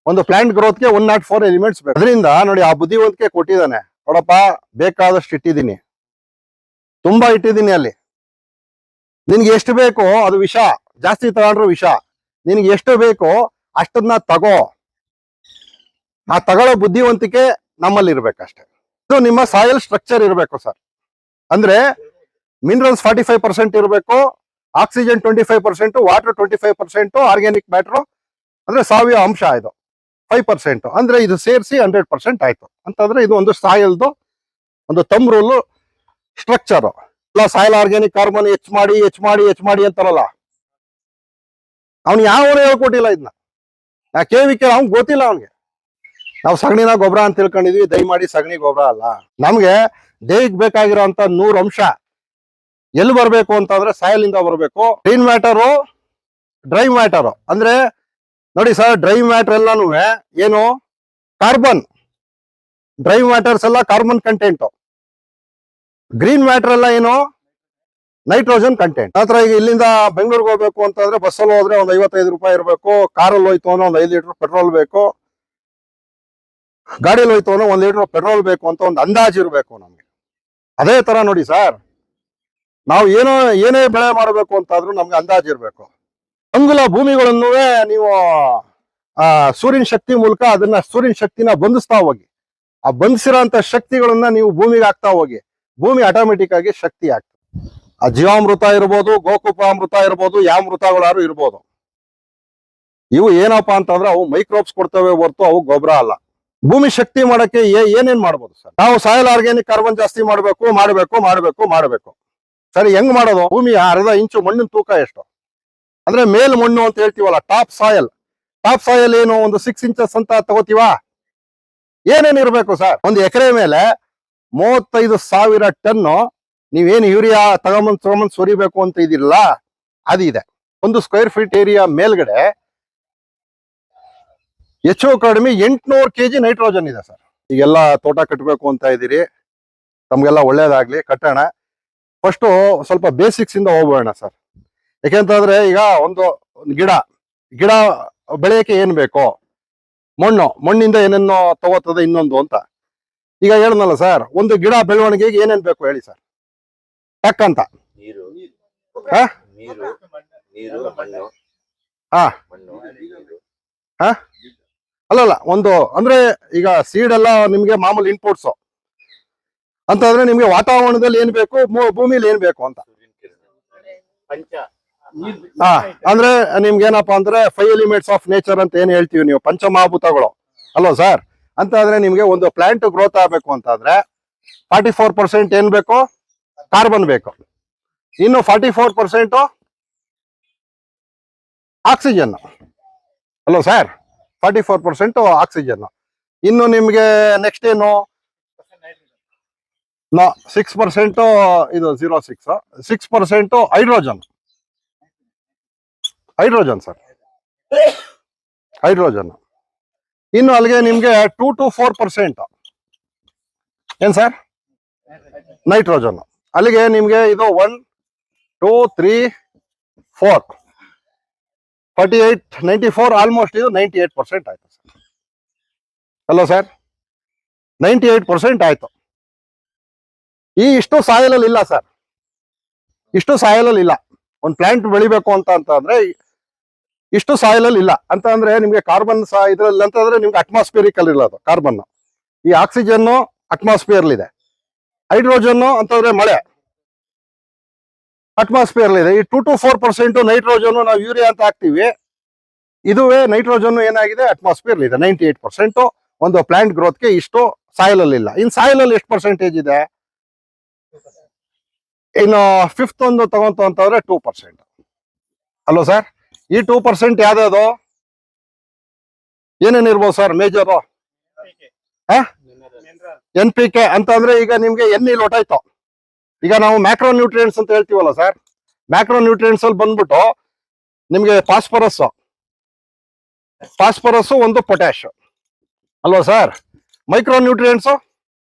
ಒಂದು plant ಗ್ರೋತ್ಗೆ 104 elements ಬೇಕು. ಅದರಿಂದ ನೋಡಿ ಆ ಬುದ್ಧಿವಂತಿಕೆ ಕೊಟ್ಟಿದ್ದಾನೆ. ನೋಡಪ್ಪ, ಬೇಕಾದಷ್ಟು ಇಟ್ಟಿದ್ದೀನಿ, ತುಂಬಾ ಇಟ್ಟಿದ್ದೀನಿ. ಅಲ್ಲಿ ನಿನ್ಗೆ ಎಷ್ಟು ಬೇಕೋ ಅದು ವಿಷ, ಜಾಸ್ತಿ ತಗೊಂಡ್ರು ವಿಷ. ನಿನ್ಗೆ ಎಷ್ಟು ಬೇಕೋ ಅಷ್ಟನ್ನ ತಗೋ. ಆ ತಗೊಳ್ಳೋ ಬುದ್ಧಿವಂತಿಕೆ ನಮ್ಮಲ್ಲಿ ಇರ್ಬೇಕಷ್ಟೇ. ಇದು ನಿಮ್ಮ ಸಾಯಿಲ್ ಸ್ಟ್ರಕ್ಚರ್ ಇರಬೇಕು ಸರ್. ಅಂದ್ರೆ ಮಿನರಲ್ಸ್ 45% ಇರಬೇಕು, ಆಕ್ಸಿಜನ್ 25%, ವಾಟರ್ 25%, ಆರ್ಗ್ಯಾನಿಕ್ ಮ್ಯಾಟರ್ ಅಂದ್ರೆ ಸಾವಯವ ಅಂಶ ಇದು 5%. ಅಂದ್ರೆ ಇದು ಸೇರಿಸಿ 100% ಆಯ್ತು ಅಂತಂದ್ರೆ ಇದು ಒಂದು ಸಾಯಿಲ್ದು ಒಂದು ತಮ್ ರೂಲ್ ಸ್ಟ್ರಕ್ಚರ್. ಇಲ್ಲ ಸಾಯಿಲ್ ಆರ್ಗ್ಯಾನಿಕ್ ಕಾರ್ಬನ್ ಹೆಚ್ಚು ಮಾಡಿ ಅಂತಾರಲ್ಲ, ಅವ್ನು ಯಾವನು ಹೇಳ್ಕೊಟ್ಟಿಲ್ಲ ಇದನ್ನ. ನಾ ಕೇವಿಕೆ ಅವ್ನ್ ಗೊತ್ತಿಲ್ಲ ಅವನ್ಗೆ. ನಾವು ಸಗಣಿನ ಗೊಬ್ಬರ ಅಂತ ತಿಳ್ಕೊಂಡಿದ್ವಿ, ದಯಮಾಡಿ ಸಗಣಿ ಗೊಬ್ಬರ ಅಲ್ಲ. ನಮ್ಗೆ ದೇಹಕ್ಕೆ ಬೇಕಾಗಿರೋಂತ 100 ಅಂಶ ಎಲ್ಲಿ ಬರ್ಬೇಕು ಅಂತಂದ್ರೆ ಸಾಯಿಲ್ ಇಂದ ಬರ್ಬೇಕು. ಗ್ರೀನ್ ಮ್ಯಾಟರು, ಡ್ರೈ ಮ್ಯಾಟರು ಅಂದ್ರೆ ನೋಡಿ ಸರ್, ಡ್ರೈ ಮ್ಯಾಟರ್ ಎಲ್ಲಾನು ಏನು ಕಾರ್ಬನ್, ಡ್ರೈ ಮ್ಯಾಟರ್ಸ್ ಎಲ್ಲ ಕಾರ್ಬನ್ ಕಂಟೆಂಟ್. ಗ್ರೀನ್ ಮ್ಯಾಟರ್ ಎಲ್ಲ ಏನು ನೈಟ್ರೋಜನ್ ಕಂಟೆಂಟ್. ಆತರ ಈಗ ಇಲ್ಲಿಂದ ಬೆಂಗಳೂರಿಗೆ ಹೋಗ್ಬೇಕು ಅಂತಂದ್ರೆ ಬಸ್ಸಲ್ಲಿ ಹೋದ್ರೆ ಒಂದು 55 ರೂಪಾಯಿ ಇರಬೇಕು, ಕಾರಲ್ಲಿ ಹೋಯ್ತು ಅನ್ನೋ ಒಂದು 5 ಲೀಟರ್ ಪೆಟ್ರೋಲ್ ಬೇಕು, ಗಾಡಿಯಲ್ಲಿ ಹೋಯ್ತು ಅನ್ನೋ 1 ಲೀಟರ್ ಪೆಟ್ರೋಲ್ ಬೇಕು ಅಂತ ಒಂದು ಅಂದಾಜು ಇರಬೇಕು ನಮ್ಗೆ. ಅದೇ ತರ ನೋಡಿ ಸರ್, ನಾವು ಏನೇ ಬೆಳೆ ಮಾಡಬೇಕು ಅಂತಾದ್ರೂ ನಮ್ಗೆ ಅಂದಾಜು ಇರಬೇಕು. ಅಂಗುಲ ಭೂಮಿಗಳನ್ನು ನೀವು ಸೂರ್ಯನ ಶಕ್ತಿ ಮೂಲಕ ಅದನ್ನ ಸೂರ್ಯನ ಶಕ್ತಿನ ಬಂಧಿಸ್ತಾ ಹೋಗಿ. ಆ ಬಂಧಿಸಿರೋಂತ ಶಕ್ತಿಗಳನ್ನ ನೀವು ಭೂಮಿಗೆ ಹಾಕ್ತಾ ಹೋಗಿ, ಭೂಮಿ ಆಟೋಮೆಟಿಕ್ ಆಗಿ ಶಕ್ತಿ ಆಗ್ತದೆ. ಆ ಜೀವಾಮೃತ ಇರ್ಬೋದು, ಗೋಕುಪಾಮೃತ ಇರ್ಬೋದು, ಯಾವ ಮೃತಗಳಾರು ಇರ್ಬೋದು. ಇವು ಏನಪ್ಪಾ ಅಂತಂದ್ರೆ ಅವು ಮೈಕ್ರೋಬ್ಸ್ ಕೊಡ್ತವೆ ಹೊರತು ಅವು ಗೊಬ್ಬರ ಅಲ್ಲ. ಭೂಮಿ ಶಕ್ತಿ ಮಾಡಕ್ಕೆ ಏನೇನ್ ಮಾಡ್ಬೋದು ಸರ್? ನಾವು ಸಾಯಿಲ್ ಆರ್ಗ್ಯಾನಿಕ್ ಕಾರ್ಬನ್ ಜಾಸ್ತಿ ಮಾಡ್ಬೇಕು. ಸರಿ, ಹೆಂಗ್ ಮಾಡೋದು? ಭೂಮಿಯ ಅರ್ಧ ಇಂಚು ಮಣ್ಣಿನ ತೂಕ ಎಷ್ಟು ಅಂದ್ರೆ ಮೇಲ್ ಮಣ್ಣು ಅಂತ ಹೇಳ್ತೀವಲ್ಲ, ಟಾಪ್ ಸಾಯಿಲ್ ಏನು ಒಂದು 6 ಇಂಚಸ್ ಅಂತ ತಗೋತೀವ. ಏನೇನ್ ಇರ್ಬೇಕು ಸರ್? ಒಂದು ಎಕರೆ ಮೇಲೆ 35,000 ಟನ್ ನೀವೇನು ಯೂರಿಯಾ ತಗೊಂಬಂದ್ ಸುರಿಬೇಕು ಅಂತ ಇದಿರಲ್ಲ, ಅದಿದೆ. ಒಂದು ಸ್ಕ್ವೇರ್ ಫೀಟ್ ಏರಿಯಾ ಮೇಲ್ಗಡೆ ಹೆಚ್ಚು ಕಡಿಮೆ 800 kg ನೈಟ್ರೋಜನ್ ಇದೆ ಸರ್. ಈಗೆಲ್ಲ ತೋಟ ಕಟ್ಟಬೇಕು ಅಂತ ಇದ್ದೀರಿ, ತಮ್ಗೆಲ್ಲ ಒಳ್ಳೇದಾಗ್ಲಿ, ಕಟ್ಟೋಣ. ಫಸ್ಟ್ ಸ್ವಲ್ಪ ಬೇಸಿಕ್ಸ್ ಇಂದ ಹೋಗೋಣ ಸರ್. ಯಾಕೆಂತಂದ್ರೆ ಈಗ ಒಂದು ಗಿಡ ಬೆಳೆಯಕ್ಕೆ ಏನ್ ಬೇಕೋ, ಮಣ್ಣಿಂದ ಏನೇನೋ ತಗೋತದೆ ಇನ್ನೊಂದು ಅಂತ. ಈಗ ಹೇಳನಲ್ಲ ಸರ್, ಒಂದು ಗಿಡ ಬೆಳವಣಿಗೆಗೆ ಏನೇನ್ ಬೇಕು ಹೇಳಿ ಸರ್? ಟಕ್ಕಂತ ಅಲ್ಲಲ್ಲ, ಒಂದು ಅಂದ್ರೆ ಈಗ ಸೀಡ್ ಎಲ್ಲ ನಿಮ್ಗೆ ಮಾಮೂಲಿ ಇನ್ಪುಟ್ಸ್ ಅಂತಂದ್ರೆ ನಿಮ್ಗೆ ವಾತಾವರಣದಲ್ಲಿ ಏನ್ ಬೇಕು, ಭೂಮಿಲಿ ಏನ್ ಬೇಕು ಅಂತ. ಅಂದ್ರೆ ನಿಮ್ಗೆ ಏನಪ್ಪಾ ಅಂದ್ರೆ 5 ಎಲಿಮೆಂಟ್ಸ್ ಆಫ್ ನೇಚರ್ ಅಂತ ಏನ್ ಹೇಳ್ತೀವಿ ನೀವು, ಪಂಚಮಹಾಭೂತಗಳು ಅಲ್ವಾ ಸರ್? ಅಂತ ಅಂದ್ರೆ ನಿಮ್ಗೆ ಒಂದು ಪ್ಲಾಂಟ್ ಗ್ರೋತ್ ಆಗ್ಬೇಕು ಅಂತಂದ್ರೆ 44% ಏನ್ ಬೇಕು? ಕಾರ್ಬನ್ ಬೇಕು. ಇನ್ನು 44% ಆಕ್ಸಿಜನ್ ಅಲ್ವಾ ಸರ್? 44% ಆಕ್ಸಿಜನ್. ಇನ್ನು ನಿಮ್ಗೆ ನೆಕ್ಸ್ಟ್ ಏನು? 6% ಇದು 6% ಹೈಡ್ರೋಜನ್ ಸರ್, ಹೈಡ್ರೋಜನ್. ಇನ್ನು ಅಲ್ಲಿಗೆ ನಿಮ್ಗೆ 2 to 4% ಏನ್ ಸರ್? ನೈಟ್ರೋಜನ್. ಅಲ್ಲಿಗೆ ನಿಮ್ಗೆ ಇದು 1 2 3 4 48 94 ಆಲ್ಮೋಸ್ಟ್ ಇದು 98% ಆಯ್ತು ಸರ್. ಅಲ್ವಾ ಸರ್? 98% ಆಯ್ತು. ಇಷ್ಟು ಸಾಯಿಲಲ್ಲಿ ಇಲ್ಲ ಸರ್, ಇಷ್ಟು ಸಾಯಿಲಲ್ಲಿ ಇಲ್ಲ. ಒಂದು ಪ್ಲಾಂಟ್ ಬೆಳಿಬೇಕು ಅಂತಂದ್ರೆ ಇಷ್ಟು ಸಾಯಿಲಲ್ಲಿ ಇಲ್ಲ ಅಂತ ಅಂದ್ರೆ ನಿಮ್ಗೆ ಕಾರ್ಬನ್ ಇದ್ರಲ್ಲಿ ಅಂತಂದ್ರೆ ನಿಮ್ಗೆ ಅಟ್ಮಾಸ್ಫಿಯರಿಕ್ ಅಲ್ಲಿ ಇರೋದು ಕಾರ್ಬನ್. ಈ ಆಕ್ಸಿಜನ್ ಅಟ್ಮಾಸ್ಫಿಯರ್ ಇದೆ, ಹೈಡ್ರೋಜನ್ ಅಂತಂದ್ರೆ ಮಳೆ ಅಟ್ಮಾಸ್ಫಿಯರ್ ಇದೆ. ಈ 2 to 4% ನೈಟ್ರೋಜನ್ ನಾವು ಯೂರಿಯಾ ಅಂತ ಹಾಕ್ತಿವಿ, ಇದುವೇ ನೈಟ್ರೋಜನ್ ಏನಾಗಿದೆ ಅಟ್ಮಾಸ್ಫಿಯರ್ ಇದೆ. 98% ಒಂದು ಪ್ಲಾಂಟ್ ಗ್ರೋತ್ಗೆ ಇಷ್ಟು ಸಾಯಿಲಲ್ಲಿ ಇಲ್ಲ. ಇನ್ ಸಾಯಿಲಲ್ಲಿ ಎಷ್ಟು ಪರ್ಸೆಂಟೇಜ್ ಇದೆ? ಇನ್ನು 5th ಒಂದು ತಗೊಂತ ಅಂತಂದ್ರೆ 2% ಅಲ್ವಾ ಸರ್? ಈ 2% ಯಾವ್ದು ಏನೇನ್ ಇರ್ಬೋದು ಸರ್? ಮೇಜರ್ NPK ಅಂತ ಅಂದ್ರೆ ಈಗ ನಿಮ್ಗೆ ಎಲ್ಲಿ ಲೊಟಾಯ್ತು. ಈಗ ನಾವು ಮ್ಯಾಕ್ರೋ ನ್ಯೂಟ್ರಿಯೆಂಟ್ಸ್ ಅಂತ ಹೇಳ್ತೀವಲ್ಲ ಸರ್, ಮ್ಯಾಕ್ರೋ ನ್ಯೂಟ್ರಿಯೆಂಟ್ಸ್ ಅಲ್ಲಿ ಬಂದ್ಬಿಟ್ಟು ನಿಮ್ಗೆ ಫಾಸ್ಫರಸ್ ಒಂದು ಪೊಟ್ಯಾಶ್ ಅಲ್ವಾ ಸರ್? ಮೈಕ್ರೋ ನ್ಯೂಟ್ರಿಯೆಂಟ್ಸ್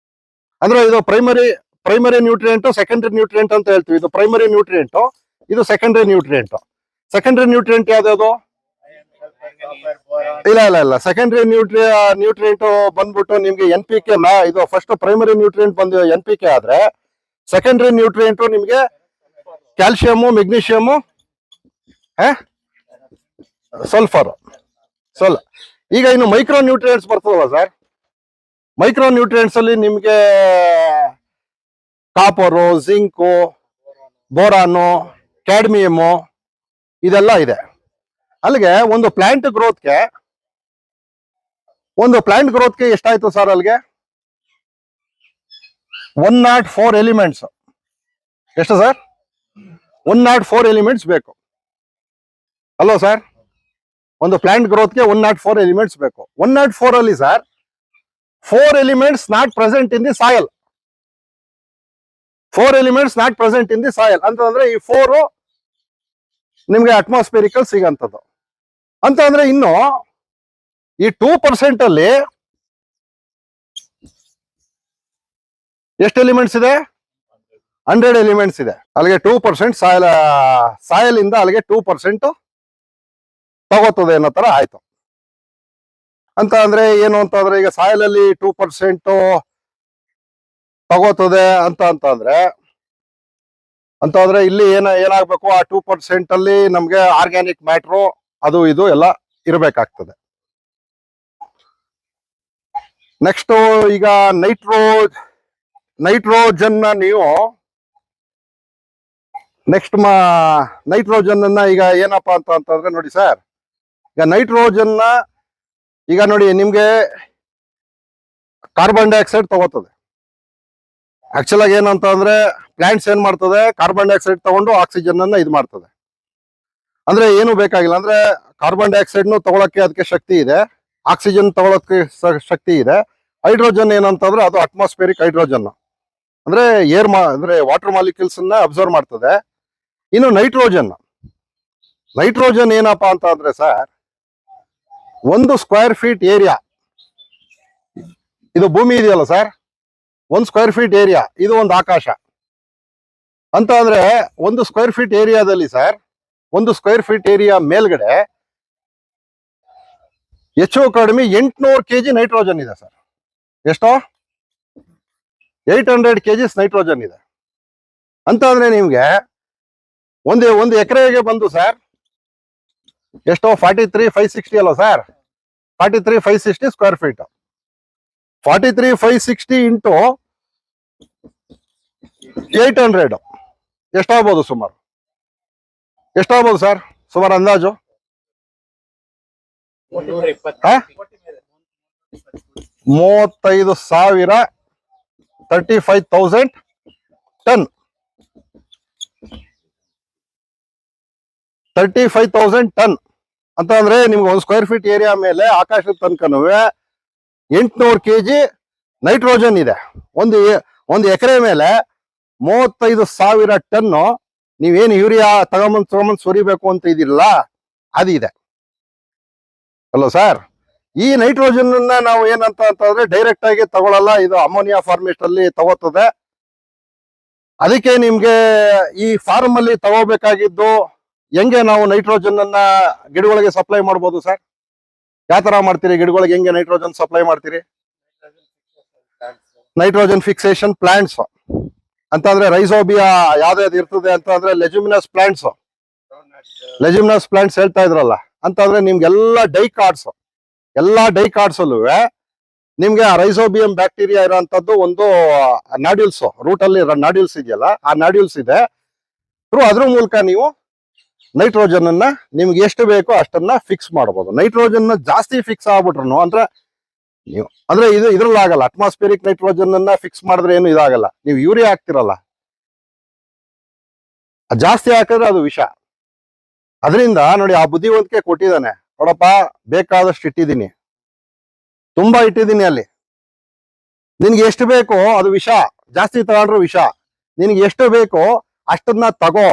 ಅಂದ್ರೆ ಇದು ಪ್ರೈಮರಿ ನ್ಯೂಟ್ರಿಯೆಂಟ್, ಸೆಕೆಂಡರಿ ನ್ಯೂಟ್ರಿಯೆಂಟ್ ಅಂತ ಹೇಳ್ತೀವಿ. ಇದು ಪ್ರೈಮರಿ ನ್ಯೂಟ್ರಿಯೆಂಟ್, ಇದು ಸೆಕೆಂಡರಿ ನ್ಯೂಟ್ರಿಯೆಂಟ್. ಸೆಕೆಂಡರಿ ನ್ಯೂಟ್ರಿಯೆಂಟ್ ಯಾವ್ದು? ಇಲ್ಲ ಇಲ್ಲ ಇಲ್ಲ, ಸೆಕೆಂಡರಿ ನ್ಯೂಟ್ರಿಯೆಂಟ್ ಬಂದ್ಬಿಟ್ಟು ನಿಮ್ಗೆ ಎನ್ ಪಿ ಕೆ ಇದು ಫಸ್ಟ್ ಪ್ರೈಮರಿ ನ್ಯೂಟ್ರಿಯೆಂಟ್ ಬಂದು ಎನ್ ಪಿ ಕೆ ಆದ್ರೆ ಸೆಕೆಂಡರಿ ನ್ಯೂಟ್ರಿಯೆಂಟ್ ನಿಮ್ಗೆ ಕ್ಯಾಲ್ಸಿಯಮ್, ಮೆಗ್ನೀಷಿಯಮ್, ಸಲ್ಫರ್. ಈಗ ಇನ್ನು ಮೈಕ್ರೋ ನ್ಯೂಟ್ರಿಯೆಂಟ್ಸ್ ಬರ್ತದಲ್ಲ ಸರ್, ಮೈಕ್ರೋ ನ್ಯೂಟ್ರಿಯೆಂಟ್ಸ್ ಅಲ್ಲಿ ನಿಮ್ಗೆ ಕಾಪರು, ಜಿಂಕು, ಬೋರಾನು, ಕ್ಯಾಡ್ಮಿಯಮು ಇದೆಲ್ಲ ಇದೆ. ಅಲ್ಲಿಗೆ ಒಂದು ಪ್ಲಾಂಟ್ ಗ್ರೋತ್ಗೆ ಎಷ್ಟಾಯ್ತು ಸರ್? ಅಲ್ಲಿಗೆ 104 ಎಲಿಮೆಂಟ್ಸ್. ಎಷ್ಟು ಸರ್? 104 ಎಲಿಮೆಂಟ್ಸ್ ಬೇಕು ಅಲ್ವಾ ಸರ್? ಒಂದು ಪ್ಲಾಂಟ್ ಗ್ರೋತ್ಗೆ 104 ಎಲಿಮೆಂಟ್ಸ್ ಬೇಕು. 104 ಅಲ್ಲಿ sir 4 elements not present in the soil. 4 elements not present in the soil ಅಂತಂದ್ರೆ ಈ 4 ನಿಮ್ಗೆ ಅಟ್ಮಾಸ್ಫಿಯರಿಕಲ್ ಸಿಗಂತದ್ದು. ಅಂತಂದ್ರೆ ಇನ್ನು ಈ 2% ಅಲ್ಲಿ ಎಷ್ಟು ಎಲಿಮೆಂಟ್ಸ್ ಇದೆ? 100 ಎಲಿಮೆಂಟ್ಸ್ ಇದೆ. ಅಲ್ಲಿಗೆ 2% ಸಾಯಲ್ ಇಂದ ಅಲ್ಲಿಗೆ 2% ತಗೋತದೆ ಅನ್ನೋ ತರ ಆಯ್ತು. ಅಂತ ಅಂದ್ರೆ ಏನು ಅಂತಂದ್ರೆ ಈಗ ಸಾಯಿಲ್ ಅಲ್ಲಿ 2% ತಗೋತದೆ ಅಂತಂದ್ರೆ ಇಲ್ಲಿ ಏನಾಗ್ಬೇಕು? ಆ 2% ಅಲ್ಲಿ ನಮ್ಗೆ ಆರ್ಗ್ಯಾನಿಕ್ ಮ್ಯಾಟ್ರು ಅದು ಇದು ಎಲ್ಲ ಇರಬೇಕಾಗ್ತದೆ. ನೆಕ್ಸ್ಟ್ ಈಗ ನೈಟ್ರೋಜನ್ ನೀವು ನೈಟ್ರೋಜನ್ ಅನ್ನ ಈಗ ಏನಪ್ಪಾ ಅಂತಂದ್ರೆ ನೋಡಿ ಸರ್, ಈಗ ನೈಟ್ರೋಜನ್ ಈಗ ನೋಡಿ ನಿಮ್ಗೆ ಕಾರ್ಬನ್ ಡೈಆಕ್ಸೈಡ್ ತಗೋತದೆ. ಆಕ್ಚುಲ್ ಆಗಿ ಏನಂತ ಅಂದ್ರೆ ಪ್ಲಾಂಟ್ಸ್ ಏನ್ ಮಾಡ್ತದೆ? ಕಾರ್ಬನ್ ಡೈಆಕ್ಸೈಡ್ ತಗೊಂಡು ಆಕ್ಸಿಜನ್ ಅನ್ನ ಇದು ಮಾಡ್ತದೆ. ಅಂದ್ರೆ ಏನು ಬೇಕಾಗಿಲ್ಲ, ಅಂದ್ರೆ ಕಾರ್ಬನ್ ಡೈಆಕ್ಸೈಡ್ ತಗೊಳಕ್ಕೆ ಅದಕ್ಕೆ ಶಕ್ತಿ ಇದೆ, ಆಕ್ಸಿಜನ್ ತಗೊಳಕ್ಕೆ ಶಕ್ತಿ ಇದೆ. ಹೈಡ್ರೋಜನ್ ಏನಂತಂದ್ರೆ ಅದು ಅಟ್ಮಾಸ್ಫಿಯರಿಕ್ ಹೈಡ್ರೋಜನ್ ಅಂದ್ರೆ ಅಂದ್ರೆ ವಾಟರ್ ಮಾಲಿಕ್ಯೂಲ್ಸ್ ಅನ್ನ ಅಬ್ಸರ್ವ್ ಮಾಡ್ತದೆ. ಇನ್ನು ನೈಟ್ರೋಜನ್ ಏನಪ್ಪಾ ಅಂತ ಅಂದ್ರೆ ಸರ್, 1 ಸ್ಕ್ವೇರ್ ಫೀಟ್ ಏರಿಯಾ, ಇದು ಭೂಮಿ ಇದೆಯಲ್ಲ ಸರ್, 1 ಸ್ಕ್ವೇರ್ ಫೀಟ್ ಏರಿಯಾ ಇದು ಒಂದು ಆಕಾಶ ಅಂತ ಅಂದ್ರೆ 1 ಸ್ಕ್ವೇರ್ ಫೀಟ್ ಏರಿಯಾದಲ್ಲಿ ಸರ್, 1 ಸ್ಕ್ವೇರ್ ಫೀಟ್ ಏರಿಯಾ ಮೇಲ್ಗಡೆ ಹೆಚ್ಚು ಕಡಿಮೆ 800 kg ನೈಟ್ರೋಜನ್ ಇದೆ ಸರ್. ಎಷ್ಟೋ? 800 kgs ನೈಟ್ರೋಜನ್ ಇದೆ ಅಂತ ಅಂದ್ರೆ ನಿಮ್ಗೆ ಒಂದು ಎಕರೆಗೆ ಬಂದು ಸರ್ ಎಷ್ಟೋ 43,560 ಅಲ್ಲ ಸರ್? 43,560 square feet. 43,560 ಇಂಟು 800 ಎಷ್ಟಾಗ್ಬೋದು? ಎಷ್ಟಾಗ್ಬೋದು ಸರ್ ಸುಮಾರು ಅಂದಾಜು? 35,000 35,000 ಟನ್. 35,000 ಟನ್ ಅಂತ ಅಂದ್ರೆ ನಿಮ್ಗೆ 1 ಸ್ಕ್ವೇರ್ ಫೀಟ್ ಏರಿಯಾ ಮೇಲೆ ಆಕಾಶದ ತನಕನೂ 800 kg ನೈಟ್ರೋಜನ್ ಇದೆ. ಒಂದು ಎಕರೆ ಮೇಲೆ 35,000 ಟನ್ ನೀವೇನು ಯೂರಿಯಾ ತಗೊಂಬಂದ್ ಸುರಿಬೇಕು ಅಂತ ಇದಿರಲ್ಲ, ಅದಿದೆ ಅಲ್ವ ಸರ್? ಈ ನೈಟ್ರೋಜನ್ ನಾವು ಏನಂತ ಅಂತಂದ್ರೆ ಡೈರೆಕ್ಟ್ ಆಗಿ ತಗೊಳಲ್ಲ, ಇದು ಅಮೋನಿಯಾ ಫಾರ್ಮೇಟ್ ಅಲ್ಲಿ ತಗೋತದೆ. ಅದಕ್ಕೆ ನಿಮ್ಗೆ ಈ ಫಾರ್ಮ್ ಅಲ್ಲಿ ತಗೋಬೇಕಾಗಿದ್ದು ಹೆಂಗೆ ನಾವು ನೈಟ್ರೋಜನ್ ಅನ್ನ ಗಿಡಗಳಿಗೆ ಸಪ್ಲೈ ಮಾಡ್ಬೋದು ಸರ್? ಯಾವ ತರ ಮಾಡ್ತೀರಿ? ಗಿಡಗಳಿಗೆ ಹೆಂಗೆ ನೈಟ್ರೋಜನ್ ಸಪ್ಲೈ ಮಾಡ್ತೀರಿ? ನೈಟ್ರೋಜನ್ ಫಿಕ್ಸೇಷನ್ ಪ್ಲಾಂಟ್ಸ್ ಅಂತಂದ್ರೆ ರೈಸೋಬಿಯಾ ಯಾವ್ದಾವ್ದು ಇರ್ತದೆ ಅಂತಂದ್ರೆ ಲೆಜುಮಿನಸ್ ಪ್ಲಾಂಟ್ಸ್ ಹೇಳ್ತಾ ಇದ್ರಲ್ಲ, ಅಂತಂದ್ರೆ ನಿಮ್ಗೆಲ್ಲ ಡೈಕಾರ್ಡ್ಸ್ ಅಲ್ಲೂ ನಿಮ್ಗೆ ಆ ರೈಸೋಬಿಯಂ ಬ್ಯಾಕ್ಟೀರಿಯಾ ಇರೋಂಥದ್ದು ಒಂದು ನಾಡ್ಯೂಲ್ಸ್, ರೂಟ್ ಅಲ್ಲಿ ನಾಡ್ಯೂಲ್ಸ್ ಇದೆಯಲ್ಲ, ಆ ನಾಡ್ಯೂಲ್ಸ್ ಇದೆ. ಅದ್ರ ಮೂಲಕ ನೀವು ನೈಟ್ರೋಜನ್ ಅನ್ನ ನಿಮ್ಗೆ ಎಷ್ಟು ಬೇಕೋ ಅಷ್ಟನ್ನ ಫಿಕ್ಸ್ ಮಾಡಬಹುದು. ನೈಟ್ರೋಜನ್ ಜಾಸ್ತಿ ಫಿಕ್ಸ್ ಆಗ್ಬಿಟ್ರು ಅಂದ್ರೆ ಇದ್ರಲ್ಲಿ ಆಗಲ್ಲ. ಅಟ್ಮಾಸ್ಫಿಯರಿಕ್ ನೈಟ್ರೋಜನ್ ಅನ್ನ ಫಿಕ್ಸ್ ಮಾಡಿದ್ರೆ ಏನು ಇದಾಗಲ್ಲ. ನೀವು ಯೂರಿಯಾ ಹಾಕ್ತಿರಲ್ಲ, ಜಾಸ್ತಿ ಹಾಕಿದ್ರೆ ಅದು ವಿಷ. ಅದರಿಂದ ನೋಡಿ ಆ ಬುದ್ಧಿವಂತಿಕೆ ಕೊಟ್ಟಿದ್ದಾನೆ. ನೋಡಪ್ಪ, ಬೇಕಾದಷ್ಟು ಇಟ್ಟಿದ್ದೀನಿ, ತುಂಬಾ ಇಟ್ಟಿದ್ದೀನಿ. ಅಲ್ಲಿ ನಿನ್ಗೆ ಎಷ್ಟು ಬೇಕೋ ಅದು ವಿಷ, ಜಾಸ್ತಿ ತಗೊಂಡ್ರು ವಿಷ. ನಿನ್ಗೆ ಎಷ್ಟು ಬೇಕೋ ಅಷ್ಟನ್ನ ತಗೋ.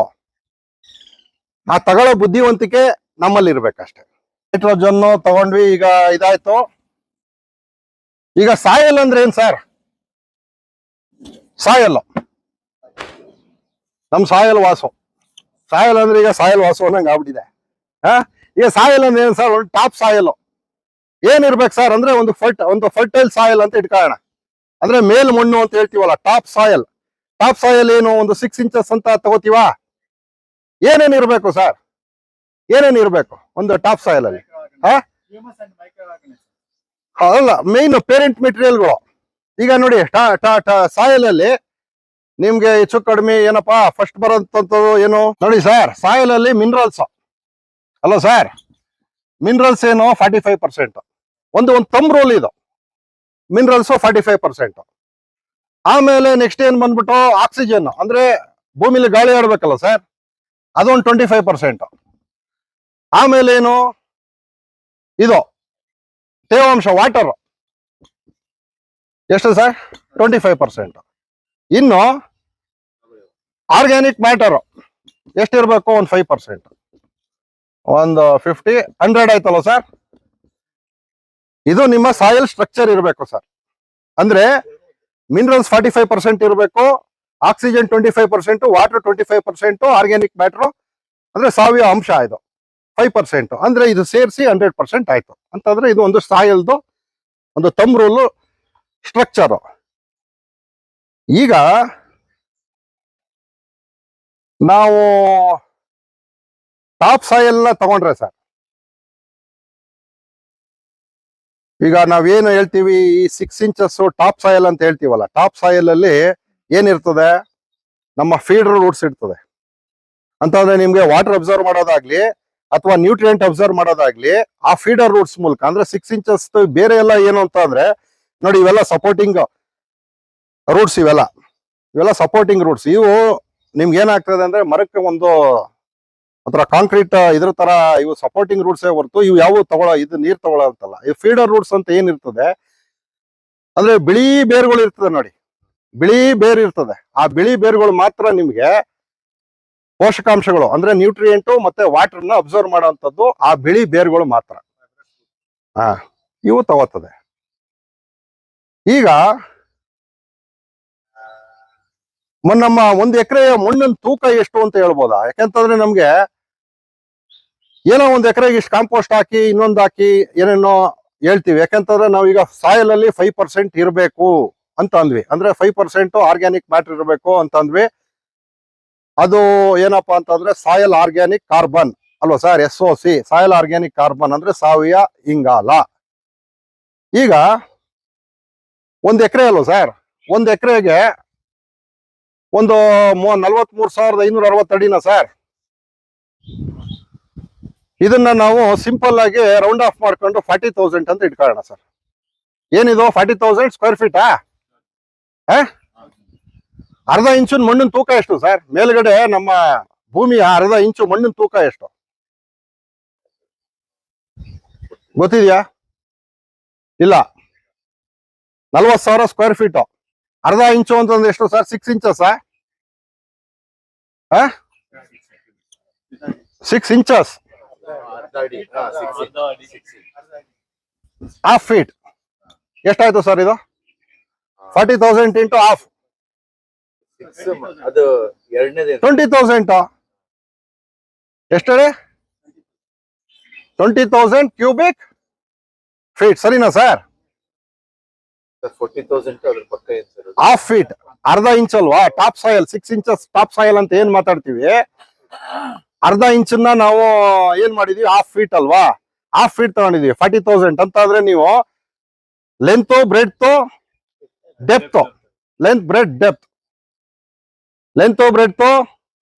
ಆ ತಗೊಳ್ಳೋ ಬುದ್ಧಿವಂತಿಕೆ ನಮ್ಮಲ್ಲಿ ಇರ್ಬೇಕಷ್ಟೇ. ನೈಟ್ರೋಜನ್ ತಗೊಂಡ್ವಿ, ಈಗ ಇದಾಯ್ತು. ಈಗ ಸಾಯಲ್ ಅಂದ್ರೆ ಏನ್ ಸರ್? ನಮ್ ಸಾಯಲ್ ಅಂದ್ರೆ ಈಗ ಸಾಯಲ್ ವಾಸು ಅನ್ನಂಗೆ ಆಗ್ಬಿಟ್ಟಿದೆ. ಈ ಸಾಯಿಲ್ ಅಂದ್ರೆ ಏನು ಸರ್? ಒಂದು ಟಾಪ್ ಸಾಯಿಲ್ ಏನಿರ್ಬೇಕು ಸರ್ ಅಂದ್ರೆ ಒಂದು ಫರ್ಟೈಲ್ ಸಾಯಿಲ್ ಅಂತ ಇಟ್ಕೊಳ್ಳೋಣ. ಅಂದ್ರೆ ಮೇಲ್ ಮಣ್ಣು ಅಂತ ಹೇಳ್ತೀವಲ್ಲ, ಟಾಪ್ ಸಾಯಿಲ್. ಟಾಪ್ ಸಾಯಿಲ್ ಏನು? ಒಂದು 6 ಇಂಚಸ್ ಅಂತ ತಗೋತೀವಾ? ಏನೇನ್ ಇರ್ಬೇಕು ಸರ್? ಏನೇನ್ ಇರ್ಬೇಕು ಒಂದು ಟಾಪ್ ಸಾಯಿಲ್ ಅಲ್ಲಿ? ಅಲ್ಲ, ಮೇನ್ ಪೇರೆಂಟ್ ಮೆಟೀರಿಯಲ್ಗಳು. ಈಗ ನೋಡಿ, ಸಾಯಿಲ್ ಅಲ್ಲಿ ನಿಮ್ಗೆ ಹೆಚ್ಚು ಕಡಿಮೆ ಏನಪ್ಪಾ ಫಸ್ಟ್ ಬರೋಂಥದ್ದು ಏನು ನೋಡಿ ಸರ್? ಸಾಯಿಲ್ ಅಲ್ಲಿ ಮಿನರಲ್ಸ್ ಅಲ್ಲ ಸರ್? ಮಿನರಲ್ಸ್ ಏನು 45%. ಒಂದು ತಮ್ ರೋಲ್ ಇದು. ಮಿನರಲ್ಸ್ 45%. ಆಮೇಲೆ ನೆಕ್ಸ್ಟ್ ಏನ್ ಬಂದ್ಬಿಟ್ಟು ಆಕ್ಸಿಜನ್, ಅಂದ್ರೆ ಭೂಮಿಲಿ ಗಾಳಿ ಆಡ್ಬೇಕಲ್ಲ ಸರ್, ಅದೊಂದು 25%. ಆಮೇಲೆ ಏನು ಇದು ತೇವಾಂಶ, ವಾಟರ್, ಎಷ್ಟು ಸರ್? 25%. ಇನ್ನು ಆರ್ಗ್ಯಾನಿಕ್ ಮ್ಯಾಟರ್ ಎಷ್ಟಿರ್ಬೇಕು? ಒಂದು 5%. ಒಂದು 50, 100 ಆಯ್ತಲ್ಲ ಸರ್? ಇದು ನಿಮ್ಮ ಸಾಯಿಲ್ ಸ್ಟ್ರಕ್ಚರ್ ಇರಬೇಕು ಸರ್. ಅಂದ್ರೆ ಮಿನರಲ್ಸ್ 45% ಇರಬೇಕು, ಆಕ್ಸಿಜನ್ 25%, ವಾಟರ್ 25%, ಆರ್ಗ್ಯಾನಿಕ್ ಮ್ಯಾಟರ್ ಅಂದ್ರೆ ಸಾವಯವ ಅಂಶ ಇದು 5%. ಅಂದ್ರೆ ಇದು ಸೇರಿಸಿ 100% ಆಯ್ತು ಅಂತಂದ್ರೆ ಇದು ಒಂದು ಸಾಯಿಲ್ದು ಒಂದು ತಮ್ ರೂಲ್ ಸ್ಟ್ರಕ್ಚರ್. ಈಗ ನಾವು ಟಾಪ್ ಸಾಯಿಲ್ ತಗೊಂಡ್ರೆ ಸರ್, ಈಗ ನಾವೇನು ಹೇಳ್ತೀವಿ, ಈ 6 ಇಂಚಸ್ ಟಾಪ್ ಸಾಯಿಲ್ ಅಂತ ಹೇಳ್ತೀವಲ್ಲ, ಟಾಪ್ ಸಾಯಿಲ್ ಅಲ್ಲಿ ಏನಿರ್ತದೆ? ನಮ್ಮ ಫೀಡರ್ ರೂಟ್ಸ್ ಇರ್ತದೆ. ಅಂತಂದ್ರೆ ನಿಮ್ಗೆ ವಾಟರ್ ಅಬ್ಸರ್ವ್ ಮಾಡೋದಾಗ್ಲಿ ಅಥವಾ ನ್ಯೂಟ್ರಿಯೆಂಟ್ ಅಬ್ಸರ್ವ್ ಮಾಡೋದಾಗ್ಲಿ ಆ ಫೀಡರ್ ರೂಟ್ಸ್ ಮೂಲಕ. ಅಂದ್ರೆ 6 ಇಂಚಸ್ ಬೇರೆ ಎಲ್ಲ ಏನು ಅಂತ ಅಂದ್ರೆ ನೋಡಿ, ಇವೆಲ್ಲ ಸಪೋರ್ಟಿಂಗ್ ರೂಟ್ಸ್, ಇವೆಲ್ಲ ಸಪೋರ್ಟಿಂಗ್ ರೂಟ್ಸ್. ಇವು ನಿಮ್ಗೆ ಏನಾಗ್ತದೆ ಅಂದ್ರೆ ಮರಕ್ಕೆ ಒಂದು ಅಥವಾ ಕಾಂಕ್ರೀಟ್ ಇದ್ರ ತರ ಇವು ಸಪೋರ್ಟಿಂಗ್ ರೂಟ್ಸ್ ಹೊರತು ಇವು ಯಾವ ಇದು ನೀರ್ ತಗೊಳ್ಳೋಂತಲ್ಲ. ಈ ಫೀಡರ್ ರೂಟ್ಸ್ ಅಂತ ಏನಿರ್ತದೆ ಅಂದ್ರೆ ಬಿಳಿ ಬೇರುಗಳು ಇರ್ತದೆ ನೋಡಿ, ಬಿಳಿ ಬೇರು ಇರ್ತದೆ. ಆ ಬಿಳಿ ಬೇರುಗಳು ಮಾತ್ರ ನಿಮ್ಗೆ ಪೋಷಕಾಂಶಗಳು ಅಂದ್ರೆ ನ್ಯೂಟ್ರಿಯೆಂಟು ಮತ್ತೆ ವಾಟರ್ನ ಅಬ್ಸರ್ವ್ ಮಾಡೋಂಥದ್ದು ಆ ಬಿಳಿ ಬೇರುಗಳು ಮಾತ್ರ. ಇವು ತಗೋತದೆ. ಈಗ ನಮ್ಮ 1 ಎಕರೆ ಮಣ್ಣಿನ ತೂಕ ಎಷ್ಟು ಅಂತ ಹೇಳ್ಬೋದಾ? ಯಾಕಂತಂದ್ರೆ ನಮ್ಗೆ ಏನೋ 1 ಎಕರೆಗೆ ಇಷ್ಟು ಕಾಂಪೋಸ್ಟ್ ಹಾಕಿ ಇನ್ನೊಂದು ಹಾಕಿ ಏನೇನೋ ಹೇಳ್ತೀವಿ. ಯಾಕಂತಂದ್ರೆ ನಾವೀಗ ಸಾಯಿಲ್ ಅಲ್ಲಿ 5% ಇರಬೇಕು ಅಂತ ಅಂದ್ವಿ. ಅಂದ್ರೆ 5% ಆರ್ಗ್ಯಾನಿಕ್ ಮ್ಯಾಟರ್ ಇರಬೇಕು ಅಂತ ಅಂದ್ವಿ. ಅದು ಏನಪ್ಪಾ ಅಂತಂದ್ರೆ ಸಾಯಿಲ್ ಆರ್ಗ್ಯಾನಿಕ್ ಕಾರ್ಬನ್ ಅಲ್ವಾ sir? SOC, soil organic carbon ಅಂದ್ರೆ ಸಾವಯವ ಇಂಗಾಲ. ಈಗ 1 ಎಕರೆ ಅಲ್ವಾ ಸರ್? 1 ಎಕರೆಗೆ ಒಂದು 43,560 ಅಡಿನ ಸರ್? ಇದನ್ನ ನಾವು ಸಿಂಪಲ್ ಆಗಿ ರೌಂಡ್ ಆಫ್ ಮಾಡ್ಕೊಂಡು 40,000 ಅಂತ ಇಟ್ಕೊಳ್ಳೋಣ ಸರ್. ಏನಿದು 40,000 ಸ್ಕ್ವೇರ್ ಫೀಟಾ? ಅರ್ಧ ಇಂಚಿನ ಮಣ್ಣಿನ ತೂಕ ಎಷ್ಟು ಸರ್? ಮೇಲ್ಗಡೆ ನಮ್ಮ ಭೂಮಿಯ ಅರ್ಧ ಇಂಚು ಮಣ್ಣಿನ ತೂಕ ಎಷ್ಟು ಗೊತ್ತಿದ್ಯಾ? ಇಲ್ಲ. 40,000 ಸ್ಕ್ವೇರ್ ಫೀಟ್. ಅರ್ಧ ಇಂಚು ಅಂತಂದ್ರೆ ಎಷ್ಟು sir? 6 inches. 6 inches half feet ಎಷ್ಟಾಯ್ತು ಸರ್? ಇದು 40,000 ಇಂಟು ಹಾಫ್, ಅದು 20,000. ಎಷ್ಟು ಹೇಳಿ? 20,000 ಕ್ಯೂಬಿಕ್ ಫೀಟ್, ಸರಿನಾ ಸರ್? 40,000 ಅದ್ರ ಪಕ್ಕ ಏನ್ ಸರ್? ಹಾಫ್ ಫೀಟ್, ಅರ್ಧ ಇಂಚ್ ಅಲ್ವಾ? Top soil 6 inches top soil ಅಂತ ಏನ್ ಮಾತಾಡ್ತೀವಿ, ಅರ್ಧ ಇಂಚನ್ನ ನಾವು ಏನ್ ಮಾಡಿದೀವಿ? ಹಾಫ್ ಫೀಟ್ ಅಲ್ವಾ? ಹಾಫ್ ಫೀಟ್ ತಗೊಂಡಿದೀವಿ. 40,000 ಅಂತ ಆದ್ರೆ ನೀವು length, breadth, depth, length, bread, depth, length, breadth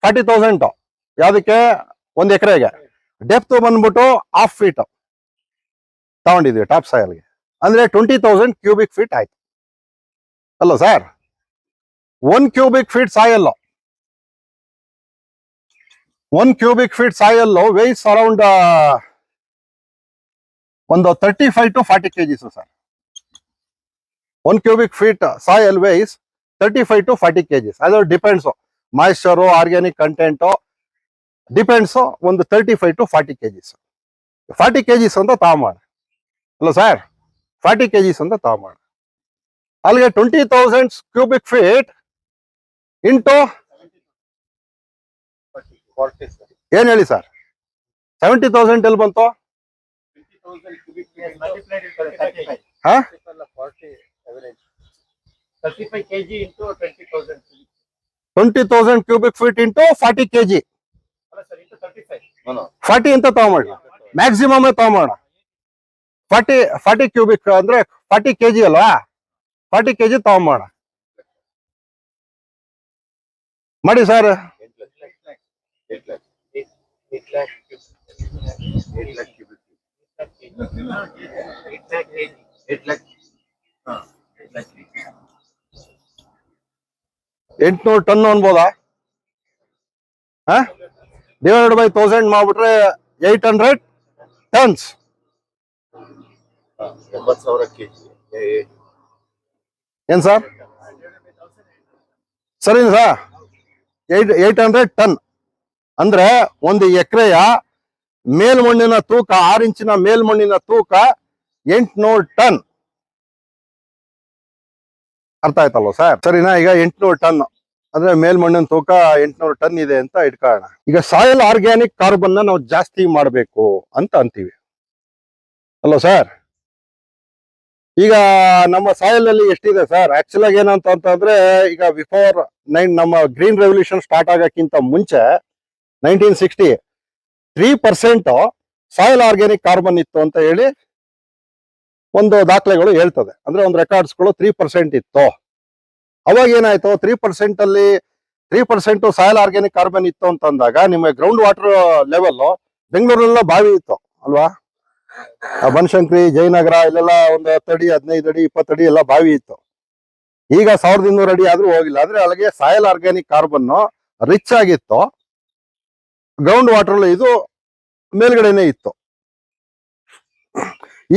40,000 ಯಾವ್ದಕ್ಕೆ? 1 ಎಕರೆಗೆ. ಡೆಪ್ತ್ ಬಂದ್ಬಿಟ್ಟು ಹಾಫ್ ಫೀಟ್ ತಗೊಂಡಿದ್ವಿ ಟಾಪ್ ಸಾಯಿಲ್ಗೆ. ಅಂದ್ರೆ 20,000 ಕ್ಯೂಬಿಕ್ ಫೀಟ್ ಆಯ್ತು ಅಲ್ಲ sir? 1 cubic feet soil, 1 cubic feet soil weighs around ಒಂದು 35 to 40 kgs sir. 1 cubic feet soil weighs 35 to 40 kgs. ಅದು depends, moisture, organic content depends. ಒಂದು 35 to 40 kgs. 40 kgs ಅಂತ ತಗೊಂಬಾರ ಅಲ್ಲ ಸರ್? 40 kgs ಅಂತ ತಗೊಂಬಾರ. ಅಲ್ಲಿಗೆ 20,000 ಕ್ಯೂಬಿಕ್ ಫೀಟ್ ಇಂಟು ಏನ್ ಹೇಳಿ sir? 70,000 ಎಲ್ಲಿ ಬಂತು? 20,000 cubic feet multiplied into 35. ಹಾ 40 average. 35 kg into 20,000 cubic. 20,000 cubic feet into 40 kg. ಅಲ್ಲ ಸರ್, into 35. 40 ಅಂತ ತಗೊಂಬೋಣ, ಮ್ಯಾಕ್ಸಿಮಮ್ ತಗೊಂಬೋಣ. 40 ಕ್ಯೂಬಿಕ್ ಅಂದ್ರೆ 40 kg ಅಲ್ವಾ? 40 kg ತಗೊಂಬೋಣ ಮಾಡಿ sir. 8 lakh cubic feet. 8 lakh. 800 ton ಅನ್ಬೋದಾ? ಡಿವೈಡೆಡ್ ಬೈ 1000 ಮಾಡ್ಬಿಟ್ರೆ 800 ಟನ್ಸ್. 80,000 kg. ಏನ್ ಸರ್? ಸರಿ ಸರ್, 800 ಟನ್ ಅಂದ್ರೆ ಒಂದು ಎಕರೆಯ ಮೇಲ್ಮಣ್ಣಿನ ತೂಕ, 6 ಇಂಚಿನ ಮೇಲ್ಮಣ್ಣಿನ ತೂಕ 800 ಟನ್. ಅರ್ಥ ಆಯ್ತಲ್ವ ಸರ್? ಸರಿನಾ? ಈಗ 800 ಟನ್ ಅಂದ್ರೆ ಮೇಲ್ಮಣ್ಣಿನ ತೂಕ 800 ಟನ್ ಇದೆ ಅಂತ ಇಟ್ಕೊಳ್ಳೋಣ. ಈಗ ಸಾಯಿಲ್ ಆರ್ಗ್ಯಾನಿಕ್ ಕಾರ್ಬನ್ ನಾವು ಜಾಸ್ತಿ ಮಾಡಬೇಕು ಅಂತ ಅಂತೀವಿ ಅಲ್ವ ಸರ್? ಈಗ ನಮ್ಮ ಸಾಯಿಲ್ ಅಲ್ಲಿ ಎಷ್ಟಿದೆ ಸರ್? ಆಕ್ಚುಲ್ ಆಗಿ ಏನಂತ ಅಂತಂದ್ರೆ, ಈಗ ಬಿಫೋರ್ ನಮ್ಮ ಗ್ರೀನ್ ರೆವಲ್ಯೂಷನ್ ಸ್ಟಾರ್ಟ್ ಆಗಕ್ಕಿಂತ ಮುಂಚೆ 1960 3% ಸಾಯಿಲ್ ಆರ್ಗ್ಯಾನಿಕ್ ಕಾರ್ಬನ್ ಇತ್ತು ಅಂತ ಹೇಳಿ ಒಂದು ದಾಖಲೆಗಳು ಹೇಳ್ತದೆ. ಅಂದ್ರೆ ಒಂದು ರೆಕಾರ್ಡ್ಸ್ಗಳು 3% ಇತ್ತು. ಅವಾಗ ಏನಾಯ್ತು, 3% ಅಲ್ಲಿ 3% ಸಾಯಿಲ್ ಆರ್ಗ್ಯಾನಿಕ್ ಕಾರ್ಬನ್ ಇತ್ತು ಅಂತಂದಾಗ ನಿಮಗೆ ಗ್ರೌಂಡ್ ವಾಟರ್ ಲೆವೆಲ್ ಬೆಂಗಳೂರಲ್ಲ ಬಾವಿ ಇತ್ತು ಅಲ್ವಾ? ಬನಶಂಕರಿ, ಜಯನಗರ ಇಲ್ಲೆಲ್ಲ ಒಂದು 10 ಅಡಿ, 15 ಅಡಿ, 20 ಅಡಿ ಎಲ್ಲ ಬಾವಿ ಇತ್ತು. ಈಗ 1200 ಅಡಿ ಆದ್ರೂ ಹೋಗಿಲ್ಲ. ಅಂದ್ರೆ ಅಲ್ಲಿಗೆ ಸಾಯಿಲ್ ಆರ್ಗ್ಯಾನಿಕ್ ಕಾರ್ಬನ್ ರಿಚ್ ಆಗಿತ್ತು. ಗ್ರೌಂಡ್ ವಾಟರ್ ಇದು ಮೇಲ್ಗಡೆನೆ ಇತ್ತು.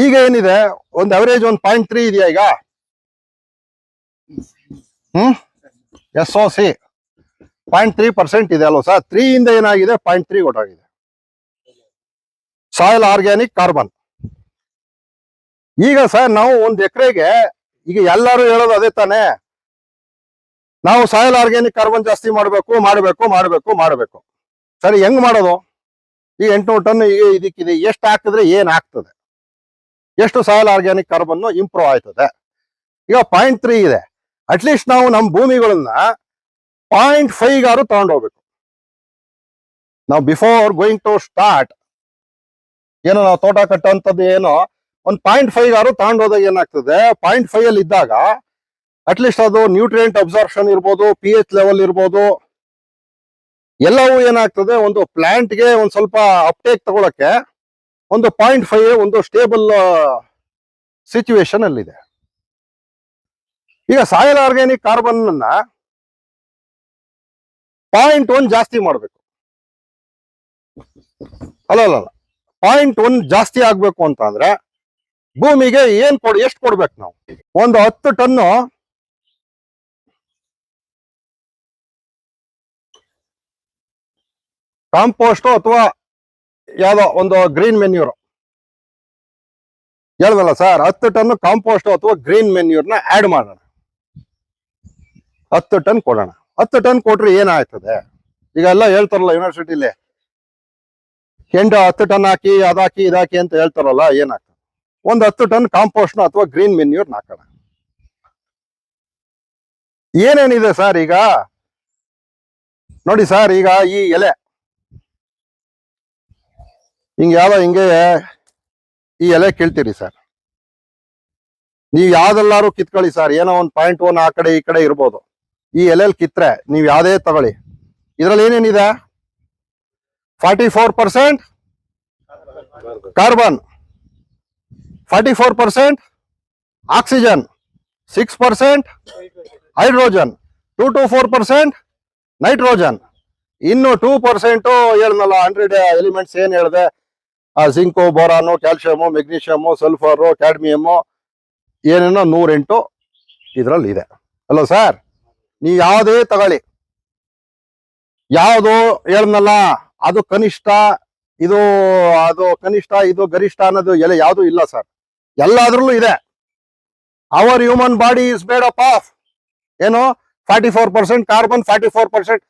ಈಗ ಏನಿದೆ, ಒಂದು ಅವರೇಜ್ 1.3 ಇದೆಯಾ ಈಗ? SOC 0.3% ಇದೆ ಅಲ್ವಾ ಸರ್? 3 ಇಂದ ಏನಾಗಿದೆ, 0.3 ಕೊಟ್ಟಾಗಿದೆ ಸಾಯಿಲ್ ಆರ್ಗ್ಯಾನಿಕ್ ಕಾರ್ಬನ್. ಈಗ ಸರ್ ನಾವು ಒಂದು ಎಕರೆಗೆ, ಈಗ ಎಲ್ಲರೂ ಹೇಳೋದು ಅದೇ ತಾನೆ, ನಾವು ಸಾಯಿಲ್ ಆರ್ಗ್ಯಾನಿಕ್ ಕಾರ್ಬನ್ ಜಾಸ್ತಿ ಮಾಡಬೇಕು. ಸರಿ, ಹೆಂಗ್ ಮಾಡೋದು? ಈ 800 ಟನ್ ಇದಕ್ಕಿದೆ, ಎಷ್ಟು ಹಾಕಿದ್ರೆ ಏನ್ ಆಗ್ತದೆ? ಎಷ್ಟು ಸಾಯಿಲ್ ಆರ್ಗ್ಯಾನಿಕ್ ಕಾರ್ಬನ್ ಇಂಪ್ರೂವ್ ಆಯ್ತದೆ? ಈಗ 0.3 ಇದೆ. ಅಟ್ಲೀಸ್ಟ್ ನಾವು ನಮ್ಮ ಭೂಮಿಗಳನ್ನ 0.5 ಗಾರು ತಗೊಂಡೋಗ್ಬೇಕು. ನಾವು ಬಿಫೋರ್ ಗೋಯಿಂಗ್ ಟು ಸ್ಟಾರ್ಟ್ ಏನೋ ನಾವು ತೋಟ ಕಟ್ಟುವಂಥದ್ದು ಏನೋ ಒಂದು 0.5 ಗಾರು ತಗೊಂಡೋದಾಗ ಏನಾಗ್ತದೆ, 0.5 ಅಲ್ಲಿ ಇದ್ದಾಗ ಅಟ್ಲೀಸ್ಟ್ ಅದು ನ್ಯೂಟ್ರಿಯೆಂಟ್ ಅಬ್ಸಾರ್ಪ್ಷನ್ ಇರ್ಬೋದು, pH ಲೆವೆಲ್ ಇರ್ಬೋದು, ಎಲ್ಲವೂ ಏನಾಗ್ತದೆ, ಒಂದು ಪ್ಲಾಂಟ್ಗೆ ಒಂದು ಸ್ವಲ್ಪ ಅಪ್ಟೇಕ್ ತಗೊಳಕ್ಕೆ ಒಂದು 0.5 ಒಂದು ಸ್ಟೇಬಲ್ ಸಿಚುವೇಶನ್ ಅಲ್ಲಿದೆ. ಈಗ ಸಾಯಿಲ್ ಆರ್ಗ್ಯಾನಿಕ್ ಕಾರ್ಬನ್ ಅನ್ನ 0.1 ಜಾಸ್ತಿ ಮಾಡ್ಬೇಕು. ಅಲ್ಲ 0.1 ಜಾಸ್ತಿ ಆಗ್ಬೇಕು ಅಂತ ಅಂದ್ರೆ ಭೂಮಿಗೆ ಎಷ್ಟು ಕೊಡ್ಬೇಕು ನಾವು? ಒಂದು 10 ಟನ್ನು ಕಾಂಪೋಸ್ಟ್ ಅಥವಾ ಯಾವ್ದೋ ಒಂದು ಗ್ರೀನ್ ಮೆನ್ಯೂರ್ ಹೇಳ್ದಲ್ಲ ಸರ್, 10 ಟನ್ ಕಾಂಪೋಸ್ಟ್ ಅಥವಾ ಗ್ರೀನ್ ಮೆನ್ಯೂರ್ನ ಆಡ್ ಮಾಡೋಣ. 10 ಟನ್ ಕೊಡೋಣ. 10 ಟನ್ ಕೊಟ್ರೆ ಏನಾಗ್ತದೆ? ಈಗ ಎಲ್ಲ ಹೇಳ್ತಾರಲ್ಲ ಯೂನಿವರ್ಸಿಟಿಲಿ, 10 ಟನ್ ಹಾಕಿ, ಅದಾಕಿ ಇದಾಕಿ ಅಂತ ಹೇಳ್ತಾರಲ್ಲ, ಏನಾಗ್ತದೆ? ಒಂದು 10 ಟನ್ ಕಾಂಪೋಸ್ಟ್ ಅಥವಾ ಗ್ರೀನ್ ಮೆನ್ಯೂರ್ ಹಾಕೋಣ. ಏನೇನಿದೆ ಸರ್ ಈಗ ನೋಡಿ ಸರ್, ಈಗ ಈ ಎಲೆ ಹಿಂಗೆ ಈ ಎಲೆ ಕೇಳ್ತೀರಿ ಸರ್, ನೀವು ಯಾವ್ದೆಲ್ಲಾರು ಕಿತ್ಕೊಳ್ಳಿ ಸರ್, ಏನೋ ಒಂದು 0.1 ಆ ಕಡೆ ಈ ಕಡೆ ಇರ್ಬೋದು. ಈ ಎಲೆಯಲ್ಲಿ ಕಿತ್ರೆ ನೀವು ಯಾವ್ದೇ ತಗೊಳ್ಳಿ, ಇದ್ರಲ್ಲಿ ಏನೇನಿದೆ? 44% carbon, 44% oxygen, 6% hydrogen, 2 to 4% nitrogen, ಇನ್ನು 2% ಹೇಳಿದ್ನಲ್ಲ 100 ಎಲಿಮೆಂಟ್ಸ್ ಏನ್ ಹೇಳಿದೆ, zinc, boron, calcium, magnesium, sulphur, cadmium, ಏನೇನೋ 108 ಇದ್ರಲ್ಲಿ ಇದೆ ಅಲ್ಲ ಸರ್? ನೀವು ಯಾವುದೇ ತಗೊಳ್ಳಿ, ಯಾವುದು ಹೇಳಿದ್ನಲ್ಲ ಅದು ಕನಿಷ್ಠ, ಅದು ಕನಿಷ್ಠ, ಇದು ಗರಿಷ್ಠ ಅನ್ನೋದು ಎಲ್ಲ ಯಾವುದು ಇಲ್ಲ ಸರ್, ಎಲ್ಲಾದ್ರಲ್ಲೂ ಇದೆ. Our human body is made up of ಏನು 44% ಕಾರ್ಬನ್, 44%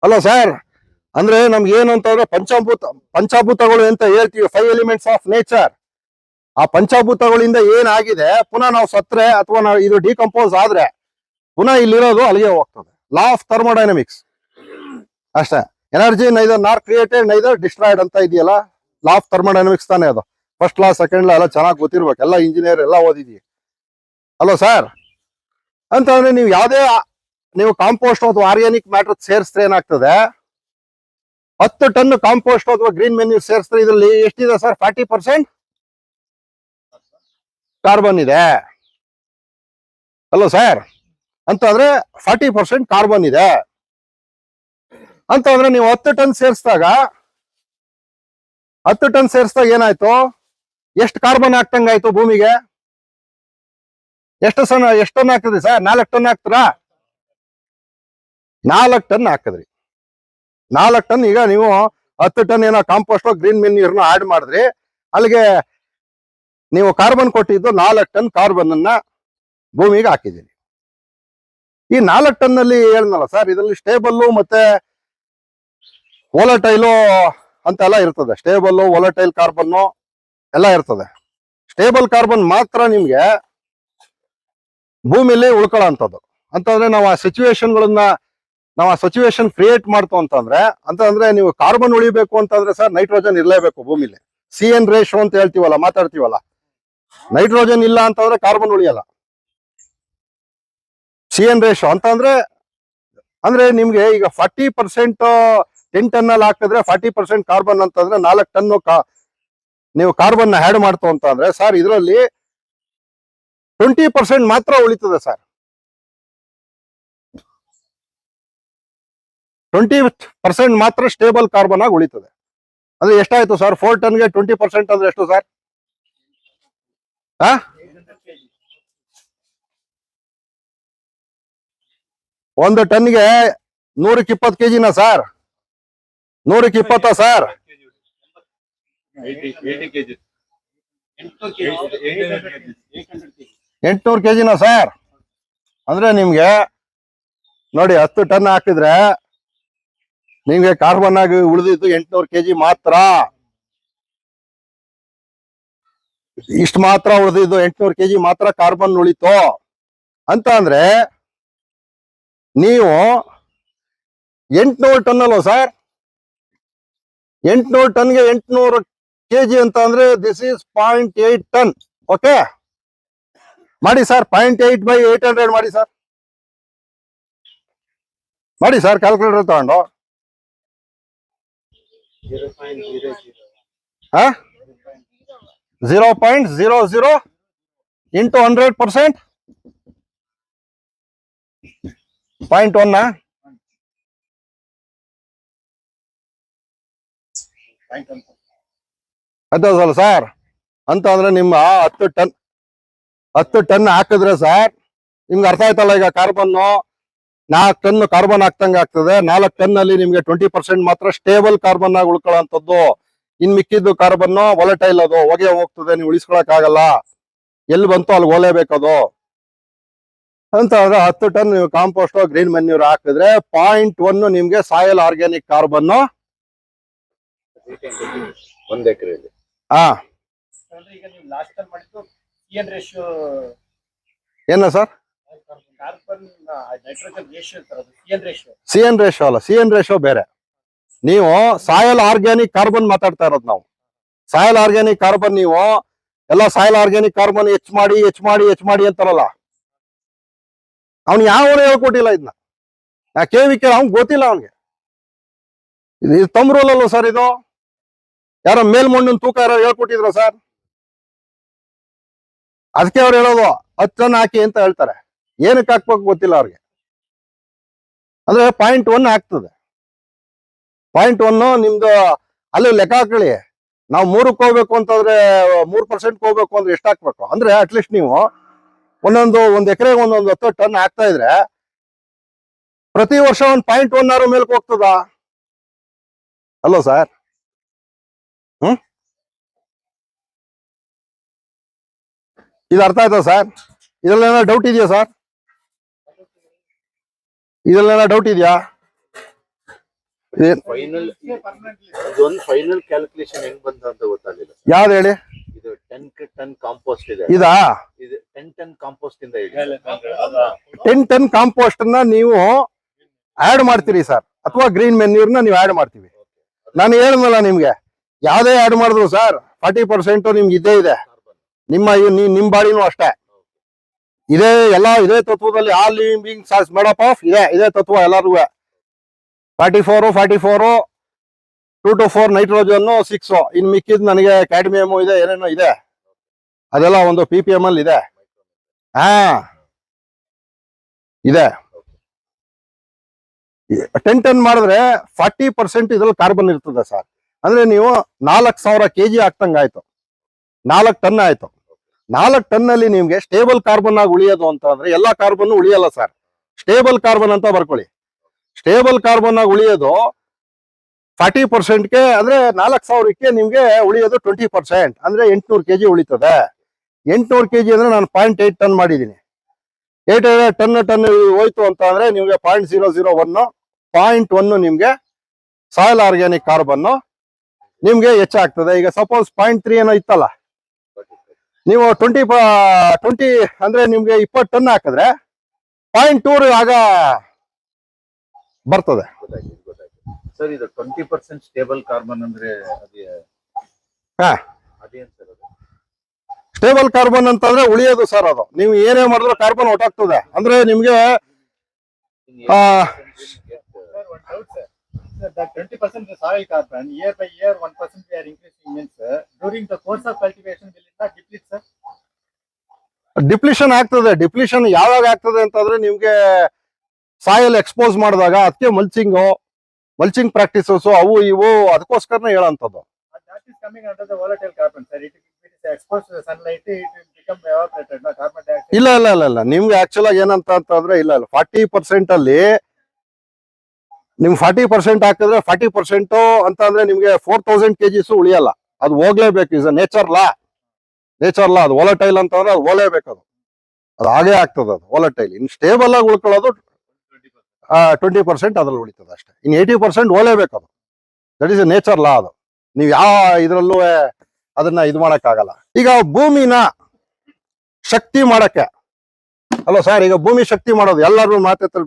ಅಲ್ಲ ಸರ್? ಅಂದ್ರೆ ನಮ್ಗೆ ಏನು ಅಂತಂದ್ರೆ ಪಂಚಭೂತಗಳು ಅಂತ ಹೇಳ್ತೀವಿ, 5 ಎಲಿಮೆಂಟ್ಸ್ ಆಫ್ ನೇಚರ್. ಆ ಪಂಚಭೂತಗಳಿಂದ ಏನಾಗಿದೆ ಪುನಃ ನಾವು ಸತ್ರೆ ಅಥವಾ ನಾವು ಇದು ಡಿಕಂಪೋಸ್ ಆದ್ರೆ ಪುನಃ ಇಲ್ಲಿರೋದು ಅಲ್ಲಿಗೆ ಹೋಗ್ತದೆ. ಲಾ ಆಫ್ ಥರ್ಮೋಡೈನಮಿಕ್ಸ್ ಅಷ್ಟೇ. ಎನರ್ಜಿ ನೈದರ್ ನಾರ್ ಕ್ರಿಯೇಟೆಡ್ ನೈದರ್ ಡಿಸ್ಟ್ರಾಯ್ಡ್ ಅಂತ ಇದೆಯಲ್ಲ, ಲಾ ಆಫ್ ಥರ್ಮೋಡೈನಮಿಕ್ಸ್ ತಾನೇ ಅದು. ಫಸ್ಟ್ ಲಾ ಸೆಕೆಂಡ್ ಲಾ ಎಲ್ಲ ಚೆನ್ನಾಗಿ ಗೊತ್ತಿರ್ಬೇಕು, ಎಲ್ಲ ಇಂಜಿನಿಯರ್ ಎಲ್ಲ ಓದಿದೀವಿ ಅಲ್ವಾ ಸರ್. ಅಂತಂದ್ರೆ ನೀವು ಕಾಂಪೋಸ್ಟ್ ಅಥವಾ ಆರ್ಗ್ಯಾನಿಕ್ ಮ್ಯಾಟರ್ ಸೇರಿಸಿದ್ರೆ ಏನಾಗ್ತದೆ, 10 ಟನ್ ಕಾಂಪೋಸ್ಟ್ ಅಥವಾ ಗ್ರೀನ್ ಮೆನ್ಯೂರ್ ಸೇರಿಸಿದ್ರೆ ಇದರಲ್ಲಿ ಎಷ್ಟಿದೆ ಸರ್? 40% ಕಾರ್ಬನ್ ಇದೆ ಅಲ್ವಾ ಸರ್. ಅಂತಂದ್ರೆ 40% ಕಾರ್ಬನ್ ಇದೆ ಅಂತಂದ್ರೆ ನೀವು 10 ಟನ್ ಸೇರಿಸಿದಾಗ ಏನಾಯ್ತು? ಎಷ್ಟು ಕಾರ್ಬನ್ ಹಾಕ್ತಂಗಾಯ್ತು ಭೂಮಿಗೆ? ಎಷ್ಟು ಟನ್ ಹಾಕಿದ್ರಿ ಸರ್? 4 ಟನ್ ಹಾಕ್ತೀರಾ? 4 ಟನ್ ಹಾಕಿದ್ರಿ. 4 ಟನ್. ಈಗ ನೀವು 10 ಟನ್ ಏನೋ ಕಾಂಪೋಸ್ಟ್ ಗ್ರೀನ್ ಮೆನ್ಯೂರ್ನ ಆಡ್ ಮಾಡಿದ್ರಿ, ಅಲ್ಲಿಗೆ ನೀವು ಕಾರ್ಬನ್ ಕೊಟ್ಟಿದ್ದು 4 ಟನ್ ಕಾರ್ಬನ್ ಅನ್ನ ಭೂಮಿಗೆ ಹಾಕಿದ್ದೀರಿ. ಈ 4 ಟನ್ ಅಲ್ಲಿ ಹೇಳಿದ್ನಲ್ಲ ಸರ್, ಇದರಲ್ಲಿ ಸ್ಟೇಬಲ್ಲು ಮತ್ತೆ ವೋಲಟೈಲು ಅಂತೆಲ್ಲ ಇರ್ತದೆ. ಸ್ಟೇಬಲ್, ವೋಲಟೈಲ್ ಕಾರ್ಬನ್ ಎಲ್ಲ ಇರ್ತದೆ. ಸ್ಟೇಬಲ್ ಕಾರ್ಬನ್ ಮಾತ್ರ ನಿಮ್ಗೆ ಭೂಮಿಲಿ ಉಳ್ಕೊಳ್ಳೋಂಥದ್ದು. ಅಂತಂದ್ರೆ ನಾವು ಆ ಸಿಚುವೇಶನ್ ಕ್ರಿಯೇಟ್ ಮಾಡ್ತು ಅಂತಂದ್ರೆ ನೀವು ಕಾರ್ಬನ್ ಉಳಿಬೇಕು ಅಂತಂದ್ರೆ ಸರ್ ನೈಟ್ರೋಜನ್ ಇರಲೇಬೇಕು ಭೂಮಿಲಿ. CN ರೇಷೋ ಅಂತ ಹೇಳ್ತೀವಲ್ಲ, ಮಾತಾಡ್ತೀವಲ್ಲ, ನೈಟ್ರೋಜನ್ ಇಲ್ಲ ಅಂತಂದ್ರೆ ಕಾರ್ಬನ್ ಉಳಿಯಲ್ಲ. CN ರೇಷೋ ಅಂದ್ರೆ ನಿಮ್ಗೆ ಈಗ 40% 10 ಟನ್ ಅಲ್ಲಿ ಹಾಕಿದ್ರೆ 40% ಕಾರ್ಬನ್ ಅಂತಂದ್ರೆ 4 ಟನ್ ನೀವು ಕಾರ್ಬನ್ ನ ಆಡ್ ಮಾಡ್ತು ಅಂತಂದ್ರೆ ಸರ್ ಇದರಲ್ಲಿ 20% ಮಾತ್ರ ಉಳಿತದೆ ಸರ್. 20% ಮಾತ್ರ ಸ್ಟೇಬಲ್ ಕಾರ್ಬನ್ ಆಗಿ ಉಳಿತದೆ. ಅಂದ್ರೆ ಎಷ್ಟಾಯ್ತು ಸರ್? 4 ಟನ್ಗೆ 20% ಅಂದ್ರೆ ಎಷ್ಟು ಸರ್? 1 ಟನ್ಗೆ 120 ಕೆಜಿನ ಸರ್? 120 ಸರ್? 800 ಕೆಜಿನ ಸರ್? ಅಂದ್ರೆ ನಿಮ್ಗೆ ನೋಡಿ 10 ಟನ್ ಹಾಕಿದ್ರೆ ನಿಮ್ಗೆ ಕಾರ್ಬನ್ ಆಗಿ ಉಳಿದಿದ್ದು 800 ಕೆಜಿ ಮಾತ್ರ. ಇಷ್ಟು ಮಾತ್ರ ಉಳಿದಿದ್ದು 800 ಕೆಜಿ ಮಾತ್ರ ಕಾರ್ಬನ್ ಉಳಿತು ಅಂತ ಅಂದ್ರೆ ನೀವು 800 ಟನ್ ಅಲ್ವ ಸರ್? 800 ಟನ್ಗೆ 800 ಕೆಜಿ ಅಂತ ಅಂದ್ರೆ ದಿಸ್ ಈಸ್ 0.8 ಟನ್. ಓಕೆ ಮಾಡಿ ಸರ್, 0.8 by 800 ಮಾಡಿ ಸರ್. ಮಾಡಿ ಸರ್ ಕ್ಯಾಲ್ಕುಲೇಟರ್ ತಗೊಂಡು. 0.00 into 100%. 0.1 ಅದಲ್ಲ ಸರ್? ಅಂತ ಅಂದ್ರೆ ನಿಮ್ಮ 10 ಟನ್ ಹಾಕಿದ್ರೆ ಸರ್ ನಿಮ್ಗೆ ಅರ್ಥ ಆಯ್ತಲ್ಲ. ಈಗ ಕಾರ್ಬನ್ 4 ಟನ್ ಕಾರ್ಬನ್ ಹಾಕ್ತಂಗ ಆಗ್ತದೆ. 4 ಟನ್ ಅಲ್ಲಿ ನಿಮ್ಗೆ 20% ಮಾತ್ರ ಸ್ಟೇಬಲ್ ಕಾರ್ಬನ್ ಆಗಿ ಉಳ್ಕೊಳ್ಳೋಂಥದ್ದು. ಇನ್ ಮಿಕ್ಕಿದ್ದು ಕಾರ್ಬನ್ ವೊಲಟೈಲ್, ಅದು ಹೊಗೆ ಹೋಗ್ತದೆ, ನೀವು ಉಳಿಸ್ಕೊಳಕ್ ಆಗಲ್ಲ. ಎಲ್ಲಿ ಬಂತು ಅಲ್ಲಿ ಹೋಲೇಬೇಕದು ಅಂತ ಅಂದ್ರೆ 10 ಟನ್ ನೀವು ಕಾಂಪೋಸ್ಟ್ ಗ್ರೀನ್ ಮೆನ್ಯೂರ್ ಹಾಕಿದ್ರೆ 0.1 ನಿಮ್ಗೆ ಸಾಯಲ್ ಆರ್ಗ್ಯಾನಿಕ್ ಕಾರ್ಬನ್ 1 ಎಕರೆಯಲ್ಲಿ. ಈಗ ನೀವು ಲಾಸ್ಟ್ ಟೈಮ್ ಮಾಡಿದ್ದು CN ರೇಷಿಯೋ ಏನ sir? Carbon nitrogen ratio sir, ಅದು CN ರೇಷಿಯೋ. CN ರೇಷಿಯೋ ಅಲ್ಲ, CN ರೇಷಿಯೋ ಬೇರೆ. ನೀವು ಸಾಯಲ್ ಆರ್ಗ್ಯಾನಿಕ್ ಕಾರ್ಬನ್ ಮಾತಾಡ್ತಾ ಇರೋದು ನಾವು. ಸಾಯಲ್ ಆರ್ಗ್ಯಾನಿಕ್ ಕಾರ್ಬನ್ ನೀವು ಎಲ್ಲ ಸಾಯಲ್ ಆರ್ಗ್ಯಾನಿಕ್ ಕಾರ್ಬನ್ ಹೆಚ್ಚು ಮಾಡಿ ಅಂತಾರಲ್ಲ, ಅವ್ನು ಯಾವ ಹೇಳ್ಕೊಟ್ಟಿಲ್ಲ ಇದನ್ನ. ನಾ ಕೇಳಿಕೆ ಅವ್ನ್ ಗೊತ್ತಿಲ್ಲ ಅವನ್ಗೆ. ಇದು ತಮ್ಮ ರೂಲ್ ಅಲ್ವ ಸರ್? ಇದು ಯಾರೋ ಮೇಲ್ಮಣ್ಣನ್ ತೂಕ ಯಾರೋ ಹೇಳ್ಕೊಟ್ಟಿದ್ರ ಸರ್? ಅದಕ್ಕೆ ಅವ್ರು ಹೇಳೋದು 10 ಟನ್ ಹಾಕಿ ಅಂತ ಹೇಳ್ತಾರೆ. ಏನಕ್ಕೆ ಹಾಕ್ಬೇಕು ಗೊತ್ತಿಲ್ಲ ಅವ್ರಿಗೆ. ಅಂದ್ರೆ 0.1 ಆಗ್ತದೆ. 0.1 ನಿಮ್ದು ಅಲ್ಲಿ ಲೆಕ್ಕ ಹಾಕೊಳ್ಳಿ. ನಾವು 3ಕ್ಕೆ ಹೋಗ್ಬೇಕು ಅಂತಂದ್ರೆ 3% ಹೋಗ್ಬೇಕು ಅಂದ್ರೆ ಎಷ್ಟು ಹಾಕ್ಬೇಕು ಅಂದ್ರೆ ಅಟ್ಲೀಸ್ಟ್ ನೀವು ಒಂದ್ ಎಕರೆಗೆ ಒಂದೊಂದು 10 ಟನ್ ಹಾಕ್ತಾ ಇದ್ರೆ ಪ್ರತಿ ವರ್ಷ 1.1 ಆರು ಮೇಲ್ಕ್ ಹೋಗ್ತದ ಅಲ್ವ ಸರ್? ಇದು ಅರ್ಥ ಆಯ್ತಾ ಸರ್? ಇದ್ರಲ್ಲೇನೋ ಡೌಟ್ ಇದೆಯಾ ಸರ್? ಇದ್ರಲ್ಲೇನೋ ಡೌಟ್ ಇದೆಯಾ? ಫೈನಲ್ ಇದೊಂದು ಫೈನಲ್ ಕ್ಯಾಲ್ಕುಲೇಷನ್ ಹೆಂಗ್ ಬಂತ ಅಂತ ಗೊತ್ತಾಗಿಲ್ಲ. ಯಾವ್ದು ಹೇಳಿ? ಇದು 10 ಟನ್ ಕಾಂಪೋಸ್ಟ್ ಇದೆ. ಇದಾ ಇದು 10 ಟನ್ ಕಾಂಪೋಸ್ಟ್ ಇಂದ ಇದೆ. 10 ಟನ್ ಕಾಂಪೋಸ್ಟ್ ನ ನೀವು ಆಡ್ ಮಾಡ್ತೀರಿ ಸರ್, ಅಥವಾ ಗ್ರೀನ್ ಮೆನ್ಯೂರ್ ನ ನೀವು ಆಡ್ ಮಾಡ್ತೀವಿ. ನಾನು ಹೇಳಿದ್ನಲ್ಲ ನಿಮ್ಗೆ, ಯಾವ್ದೇ ಆಡ್ ಮಾಡಿದ್ರು ಸರ್ 40% ನಿಮ್ಗೆ ಇದ್ದೇ ಇದೆ. ನಿಮ್ ಬಾಡಿನೂ ಅಷ್ಟೇ ಇದೇ, ಇದೇ ತತ್ವದಲ್ಲಿ all living beings are made up of ಇದೇ ತತ್ವ ಎಲ್ಲರಿಗೂ. 44 2 to 4 ನೈಟ್ರೋಜನ್ 6 ಇನ್ ಮಿಕ್ಕಿದ್ ನನಗೆ ಕ್ಯಾಡ್ಮಿಯಮ್ ಇದೆ, ಏನೇನೋ ಇದೆ, ಅದೆಲ್ಲ ಒಂದು PPM ಅಲ್ಲಿ ಇದೆ. ಹಾ ಇದೆ. 10 ಟನ್ ಮಾಡಿದ್ರೆ 40% ಇದ್ರಲ್ಲಿ ಕಾರ್ಬನ್ ಇರ್ತದೆ ಸರ್. ಅಂದ್ರೆ ನೀವು 4000 kg ಆಗ್ತಂಗ ಆಯ್ತು, 4 ಟನ್ ಆಯ್ತು. 4 ಟನ್ ಅಲ್ಲಿ ನಿಮ್ಗೆ ಸ್ಟೇಬಲ್ ಕಾರ್ಬನ್ ಆಗಿ ಉಳಿಯೋದು ಅಂತ ಅಂದ್ರೆ, ಎಲ್ಲಾ ಕಾರ್ಬನ್ ಉಳಿಯಲ್ಲ ಸರ್, ಸ್ಟೇಬಲ್ ಕಾರ್ಬನ್ ಅಂತ ಬರ್ಕೊಳ್ಳಿ. ಸ್ಟೇಬಲ್ ಕಾರ್ಬನ್ ಆಗಿ ಉಳಿಯೋದು 40%ಗೆ, ಅಂದ್ರೆ 4000ಕ್ಕೆ ನಿಮ್ಗೆ ಉಳಿಯೋದು 20%, ಅಂದ್ರೆ 800 kg ಉಳಿತದೆ. 800 kg ಅಂದ್ರೆ ನಾನು 0.8 ಟನ್ ಮಾಡಿದೀನಿ. 8 ಟನ್ ಹೋಯ್ತು ಅಂತ ಅಂದ್ರೆ ನಿಮ್ಗೆ 0.001 ನಿಮ್ಗೆ ಸಾಯಿಲ್ ಆರ್ಗ್ಯಾನಿಕ್ ಕಾರ್ಬನ್ ನಿಮ್ಗೆ ಹೆಚ್ಚಾಗ್ತದೆ. ಈಗ ಸಪೋಸ್ 0.3 ಏನೋ ಇತ್ತಲ್ಲ, ನೀವು 20 ಅಂದ್ರೆ ನಿಮ್ಗೆ 20 ಟನ್ ಹಾಕಿದ್ರೆ 0.2 ಆಗ ಬರ್ತದೆ. ಸರ್ ಇದು 20% ಸ್ಟೇಬಲ್ ಕಾರ್ಬನ್ ಅಂದ್ರೆ ಅದೇನ್ ಸರ್? ಅದು ಸ್ಟೇಬಲ್ ಕಾರ್ಬನ್ ಅಂತಂದ್ರೆ ಉಳಿಯೋದು ಸರ್. ಅದು ನೀವು ಏನೇ ಮಾಡಿದ್ರು ಕಾರ್ಬನ್ ಹೊಟ್ಟಾಗ್ತದೆ. ಅಂದ್ರೆ ನಿಮ್ಗೆ that 20% is soil carbon, year by year 1% we are increasing means during the course of cultivation will it not deplete, sir? Depletion ಆಗ್ತದೆ. ಡಿಪ್ಲಿಷನ್ ಯಾವಾಗ ಆಗ್ತದೆ ಅಂತಂದ್ರೆ ನಿಮ್ಗೆ ಸಾಯಿಲ್ ಎಕ್ಸ್ಪೋಸ್ ಮಾಡಿದಾಗ, ಅದಕ್ಕೆ ಮಲ್ಚಿಂಗ್ ಪ್ರಾಕ್ಟೀಸಸ್ ಅವು ಇವು ಅದಕ್ಕೋಸ್ಕರನೇ ಹೇಳೋಂಥದ್ದು. That is coming under the volatile carbon, sir. It is exposed to the sunlight, it will become evaporated, no carbon dioxide. ಇಲ್ಲ ನಿಮ್ಗೆ ಆಕ್ಚುಲ್ ಆಗಿ ಏನಂತ ಅಂತಂದ್ರೆ, ಇಲ್ಲ 40% ಅಲ್ಲಿ ನಿಮ್ಗೆ 40% ಹಾಕಿದ್ರೆ 40% ಅಂತ ಅಂದ್ರೆ ನಿಮ್ಗೆ 4000 kgs ಉಳಿಯಲ್ಲ. ಅದು ಹೋಗ್ಲೇಬೇಕು. ಇಸ್ ನೇಚರ್ ಲಾ. ಅದು ವಾಲಟೈಲ್ ಅಂತಂದ್ರೆ ಅದು ಹೋಗ್ಲೇಬೇಕು. ಅದು ಹಾಗೆ ಆಗ್ತದೆ. ಅದು ವಾಲಟೈಲ್. ಇನ್ ಸ್ಟೇಬಲ್ ಆಗಿ ಉಳ್ಕೊಳ್ಳೋದು 20% ಅದ್ರಲ್ಲಿ ಉಳಿತದೆ ಅಷ್ಟೇ. ಇನ್ 80% ಹೋಗ್ಲೇಬೇಕು. ಅದು ದಟ್ ಇಸ್ ನೇಚರ್ ಲಾ. ಅದು ನೀವು ಯಾವ ಇದ್ರಲ್ಲೂ ಅದನ್ನ ಇದು ಮಾಡಕ್ ಆಗಲ್ಲ. ಈಗ ಭೂಮಿನ ಶಕ್ತಿ ಮಾಡಕ್ಕೆ ಅಲ್ವಾ ಸರ್, ಈಗ ಭೂಮಿ ಶಕ್ತಿ ಮಾಡೋದು ಎಲ್ಲರೂ ಮಾತಾಡ್ತಾರೆ.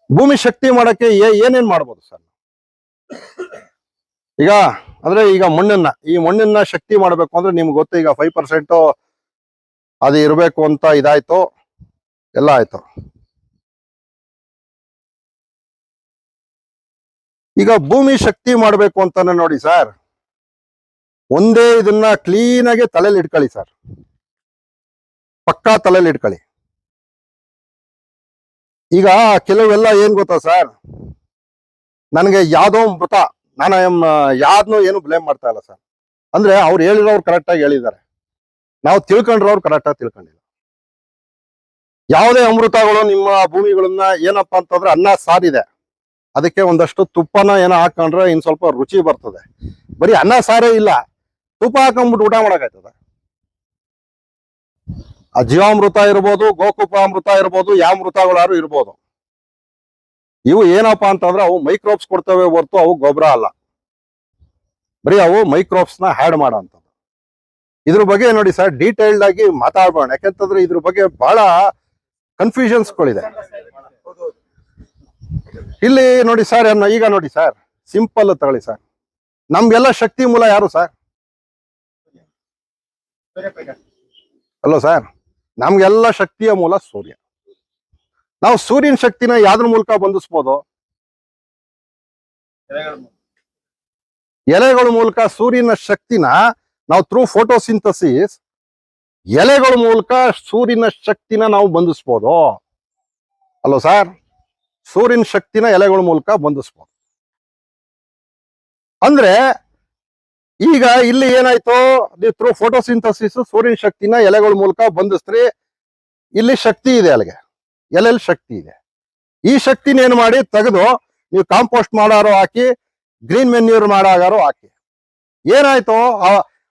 ಭೂಮಿ ಶಕ್ತಿ ಮಾಡಕ್ಕೆ ಏನೇನ್ ಮಾಡ್ಬೋದು ಸರ್? ಈಗ ಅಂದ್ರೆ ಈಗ ಈ ಮಣ್ಣನ್ನ ಶಕ್ತಿ ಮಾಡ್ಬೇಕು ಅಂದ್ರೆ ನಿಮ್ಗೆ ಗೊತ್ತು, ಈಗ 5% ಅದು ಇರ್ಬೇಕು ಅಂತ ಇದಾಯ್ತು, ಎಲ್ಲ ಆಯ್ತು. ಈಗ ಭೂಮಿ ಶಕ್ತಿ ಮಾಡ್ಬೇಕು ಅಂತಾನೆ ನೋಡಿ ಸರ್, ಒಂದೇ ಇದನ್ನ ಕ್ಲೀನ್ ಆಗಿ ತಲೆಯಲ್ಲಿ ಇಟ್ಕೊಳ್ಳಿ ಸರ್, ಪಕ್ಕಾ ತಲೆಯಲ್ಲಿ ಇಟ್ಕೊಳ್ಳಿ. ಈಗ ಕೆಲವೆಲ್ಲ ಏನ್ ಗೊತ್ತಾ ಸರ್, ನನಗೆ ಯಾವ್ದೋ ಮೃತ, ನಾನು ಯಾವ್ದನ್ನೂ ಏನು ಬ್ಲೇಮ್ ಮಾಡ್ತಾ ಇಲ್ಲ ಸರ್. ಅಂದ್ರೆ ಅವ್ರು ಹೇಳಿರೋರು ಕರೆಕ್ಟ್ ಆಗಿ ಹೇಳಿದ್ದಾರೆ, ನಾವು ತಿಳ್ಕೊಂಡ್ರವ್ರು ಕರೆಕ್ಟ್ ಆಗಿ ತಿಳ್ಕೊಂಡಿಲ್ಲ. ಯಾವುದೇ ಅಮೃತಗಳು ನಿಮ್ಮ ಭೂಮಿಗಳನ್ನ ಏನಪ್ಪಾ ಅಂತಂದ್ರೆ, ಅನ್ನ ಸಾರಿದೆ, ಅದಕ್ಕೆ ಒಂದಷ್ಟು ತುಪ್ಪನ ಏನೋ ಹಾಕೊಂಡ್ರೆ ಇನ್ ಸ್ವಲ್ಪ ರುಚಿ ಬರ್ತದೆ. ಬರೀ ಅನ್ನ ಸಾರೇ ಇಲ್ಲ, ತುಪ್ಪ ಹಾಕೊಂಡ್ಬಿಟ್ಟು ಊಟ ಮಾಡಕ್ಕಾಯ್ತದ? ಆ ಜೀವಾಮೃತ ಇರ್ಬೋದು, ಗೋಕುಪಾಮೃತ ಇರ್ಬೋದು, ಯಾವ ಮೃತಗಳಾರು ಇರ್ಬೋದು, ಇವು ಏನಪ್ಪಾ ಅಂತಂದ್ರೆ ಅವು ಮೈಕ್ರೋಬ್ಸ್ ಕೊಡ್ತವೆ ಹೊರತು ಅವು ಗೊಬ್ಬರ ಅಲ್ಲ. ಬರೀ ಅವು ಮೈಕ್ರೋಬ್ಸ್ ನ ಹ್ಯಾಡ್ ಮಾಡೋ ಅಂತದ್ದು. ಇದ್ರ ಬಗ್ಗೆ ನೋಡಿ ಸರ್ ಡೀಟೇಲ್ಡ್ ಆಗಿ ಮಾತಾಡೋಣ, ಯಾಕೆಂತಂದ್ರೆ ಇದ್ರ ಬಗ್ಗೆ ಬಹಳ ಕನ್ಫ್ಯೂಷನ್ಸ್ಗಳಿದೆ. ಇಲ್ಲಿ ನೋಡಿ ಸರ್, ಈಗ ನೋಡಿ ಸರ್, ಸಿಂಪಲ್ ತಗೊಳ್ಳಿ ಸರ್, ನಮ್ಗೆಲ್ಲ ಶಕ್ತಿ ಮೂಲ ಯಾರು ಸರ್? ಅಲ್ಲೋ ಸರ್, ನಮ್ಗೆಲ್ಲ ಶಕ್ತಿಯ ಮೂಲ ಸೂರ್ಯ. ನಾವು ಸೂರ್ಯನ ಶಕ್ತಿನ ಯಾವ್ದ್ರ ಮೂಲಕ ಬಂಧಿಸ್ಬೋದು? ಎಲೆಗಳ ಮೂಲಕ ಸೂರ್ಯನ ಶಕ್ತಿನ ನಾವು ಥ್ರೂ ಫೋಟೋಸಿಂಥಸಿಸ್ ಎಲೆಗಳ ಮೂಲಕ ಸೂರ್ಯನ ಶಕ್ತಿನ ನಾವು ಬಂಧಿಸ್ಬೋದು. ಅಲ್ಲೋ ಸರ್, ಸೂರ್ಯನ ಶಕ್ತಿನ ಎಲೆಗಳ ಮೂಲಕ ಬಂಧಿಸ್ಬೋದು. ಅಂದ್ರೆ ಈಗ ಇಲ್ಲಿ ಏನಾಯ್ತು, ಥ್ರೂ ಫೋಟೋಸಿಂಥಸಿಸ್ ಸೂರ್ಯನ ಶಕ್ತಿನ ಎಲೆಗಳ ಮೂಲಕ ಬಂಧಿಸ್ತ್ರಿ. ಇಲ್ಲಿ ಶಕ್ತಿ ಇದೆ, ಅಲ್ಲಿಗೆ ಎಲೆಯಲ್ಲಿ ಶಕ್ತಿ ಇದೆ. ಈ ಶಕ್ತಿನ ಏನ್ ಮಾಡಿ ತೆಗೆದು ನೀವು ಕಾಂಪೋಸ್ಟ್ ಮಾಡಾರೋ ಹಾಕಿ, ಗ್ರೀನ್ ಮೆನ್ಯೂರ್ ಮಾಡಾಗಾರೋ ಹಾಕಿ, ಏನಾಯ್ತು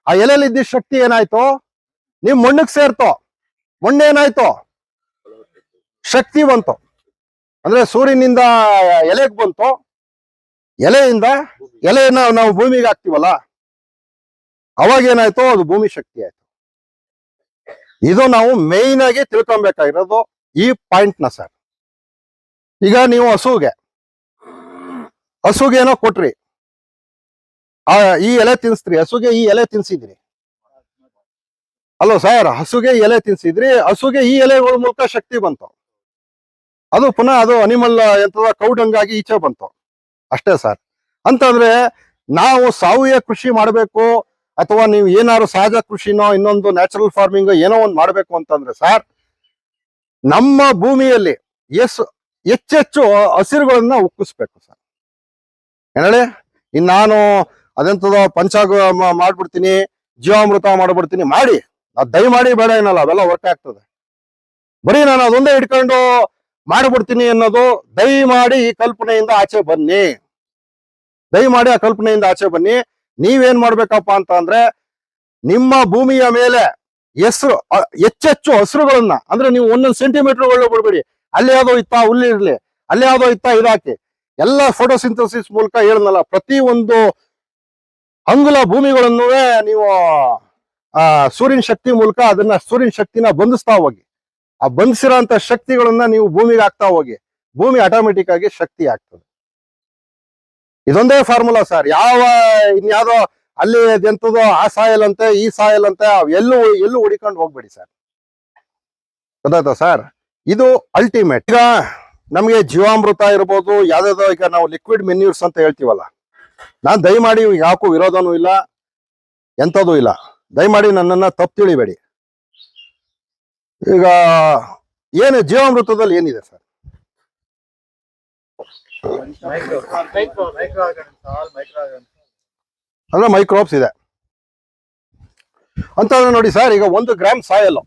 ಆ ಎಲೆಯಲ್ಲಿ ಇದ್ದ ಶಕ್ತಿ ಏನಾಯ್ತು, ನೀವು ಮಣ್ಣಕ್ಕೆ ಸೇರ್ತೋ, ಮಣ್ಣೇನಾಯ್ತು, ಶಕ್ತಿ ಬಂತು. ಅಂದ್ರೆ ಸೂರ್ಯನಿಂದ ಎಲೆಗೆ ಬಂತು, ಎಲೆಯಿಂದ ಎಲೆಯನ್ನ ನಾವು ಭೂಮಿಗೆ ಹಾಕ್ತಿವಲ್ಲ, ಅವಾಗ ಏನಾಯ್ತು, ಅದು ಭೂಮಿ ಶಕ್ತಿ ಆಯ್ತು. ಇದು ನಾವು ಮೇಯ್ನ್ ಆಗಿ ತಿಳ್ಕೊಬೇಕಾಗಿರೋದು ಈ ಪಾಯಿಂಟ್ ನ ಸರ್. ಈಗ ನೀವು ಹಸುಗೆ ಏನೋ ಕೊಟ್ರಿ, ಈ ಎಲೆ ತಿನ್ಸ್ತ್ರಿ, ಹಸುಗೆ ಈ ಎಲೆ ತಿನ್ಸಿದ್ರಿ ಅಲ್ವ ಸರ್, ಹಸುಗೆ ಈ ಎಲೆ ತಿನ್ಸಿದ್ರಿ, ಹಸುಗೆ ಈ ಎಲೆಗಳ ಮೂಲಕ ಶಕ್ತಿ ಬಂತು, ಅದು ಪುನಃ ಅದು ಅನಿಮಲ್ ಎಂತದ ಕೌಡಂಗಾಗಿ ಈಚೆ ಬಂತು, ಅಷ್ಟೇ ಸರ್. ಅಂತಂದ್ರೆ ನಾವು ಸಾವಯವ ಕೃಷಿ ಮಾಡಬೇಕು, ಅಥವಾ ನೀವು ಏನಾದ್ರು ಸಹಜ ಕೃಷಿನೋ ಇನ್ನೊಂದು ನ್ಯಾಚುರಲ್ ಫಾರ್ಮಿಂಗ್ ಏನೋ ಒಂದು ಮಾಡಬೇಕು ಅಂತಂದ್ರೆ ಸರ್, ನಮ್ಮ ಭೂಮಿಯಲ್ಲಿ ಹೆಚ್ಚೆಚ್ಚು ಹಸಿರುಗಳನ್ನ ಉಕ್ಕಿಸ್ಬೇಕು ಸರ್. ಏನೇಳಿ, ಇನ್ ನಾನು ಅದೆಂತದ ಪಂಚಾಗ ಮಾಡ್ಬಿಡ್ತೀನಿ, ಜೀವಾಮೃತ ಮಾಡ್ಬಿಡ್ತೀನಿ, ಮಾಡಿ, ಅದ್ ದಯಮಾಡಿ ಬೇಡ ಏನಲ್ಲ, ಅವೆಲ್ಲ ವರ್ಕ್ ಆಗ್ತದೆ. ಬರೀ ನಾನು ಅದೊಂದೇ ಇಟ್ಕೊಂಡು ಮಾಡ್ಬಿಡ್ತೀನಿ ಅನ್ನೋದು, ದಯಮಾಡಿ ಈ ಕಲ್ಪನೆಯಿಂದ ಆಚೆ ಬನ್ನಿ, ದಯಮಾಡಿ ಆ ಕಲ್ಪನೆಯಿಂದ ಆಚೆ ಬನ್ನಿ. ನೀವೇನ್ ಮಾಡ್ಬೇಕಪ್ಪ ಅಂತ ಅಂದ್ರೆ, ನಿಮ್ಮ ಭೂಮಿಯ ಮೇಲೆ ಹೆಚ್ಚೆಚ್ಚು ಹಸಿರುಗಳನ್ನ, ಅಂದ್ರೆ ನೀವು 1 ಸೆಂಟಿಮೀಟರ್ ಒಳ್ಳೆ ಬಿಡ್ಬೇಡಿ, ಅಲ್ಲಿ ಯಾವ್ದೋ ಇತ್ತ ಹುಲ್ಲು ಇರ್ಲಿ, ಅಲ್ಲಿ ಯಾವ್ದೋ ಇತ್ತ ಇದಾಕಿ, ಎಲ್ಲ ಫೋಟೋಸಿಂಥಸಿಸ್ ಮೂಲಕ ಹೇಳನಲ್ಲ, ಪ್ರತಿ ಒಂದು ಅಂಗುಲ ಭೂಮಿಗಳನ್ನು ನೀವು ಸೂರ್ಯನ ಶಕ್ತಿ ಮೂಲಕ ಅದನ್ನ ಸೂರ್ಯನ ಶಕ್ತಿನ ಬಂಧಿಸ್ತಾ ಹೋಗಿ, ಆ ಬಂಧಿಸಿರೋ ಅಂತ ಶಕ್ತಿಗಳನ್ನ ನೀವು ಭೂಮಿಗೆ ಹಾಕ್ತಾ ಹೋಗಿ, ಭೂಮಿ ಆಟೋಮೆಟಿಕ್ ಆಗಿ ಶಕ್ತಿ ಆಗ್ತದೆ. ಇದೊಂದೇ ಫಾರ್ಮುಲಾ ಸರ್. ಇನ್ಯಾವುದೋ ಅಲ್ಲಿ ಎಂತದೋ ಆ ಸಾಯಲ್ ಅಂತೆ ಈ ಸಾಯಲ್ ಅಂತೆ ಎಲ್ಲೂ ಹುಡಿಕೊಂಡು ಹೋಗ್ಬೇಡಿ ಸರ್, ಗೊತ್ತಾಯ್ತಾ ಸರ್? ಇದು ಅಲ್ಟಿಮೇಟ್. ಈಗ ನಮ್ಗೆ ಜೀವಾಮೃತ ಇರ್ಬೋದು, ಯಾವ್ದಾವ್ದೋ, ಈಗ ನಾವು ಲಿಕ್ವಿಡ್ ಮೆನ್ಯೂರ್ಸ್ ಅಂತ ಹೇಳ್ತೀವಲ್ಲ, ನಾನ್ ದಯಮಾಡಿ ಯಾಕೂ ವಿರೋಧನೂ ಇಲ್ಲ, ಎಂಥದೂ ಇಲ್ಲ, ದಯಮಾಡಿ ನನ್ನನ್ನ ತಪ್ಪು ತಿಳಿಬೇಡಿ. ಈಗ ಏನು ಜೀವಾಮೃತದಲ್ಲಿ ಏನಿದೆ ಸರ್? ಅಂದ್ರೆ ಮೈಕ್ರೋಬ್ಸ್ ಇದೆ ಅಂತ ನೋಡಿ ಸರ್. ಈಗ 1 ಗ್ರಾಮ್ ಸಾಯಲ್,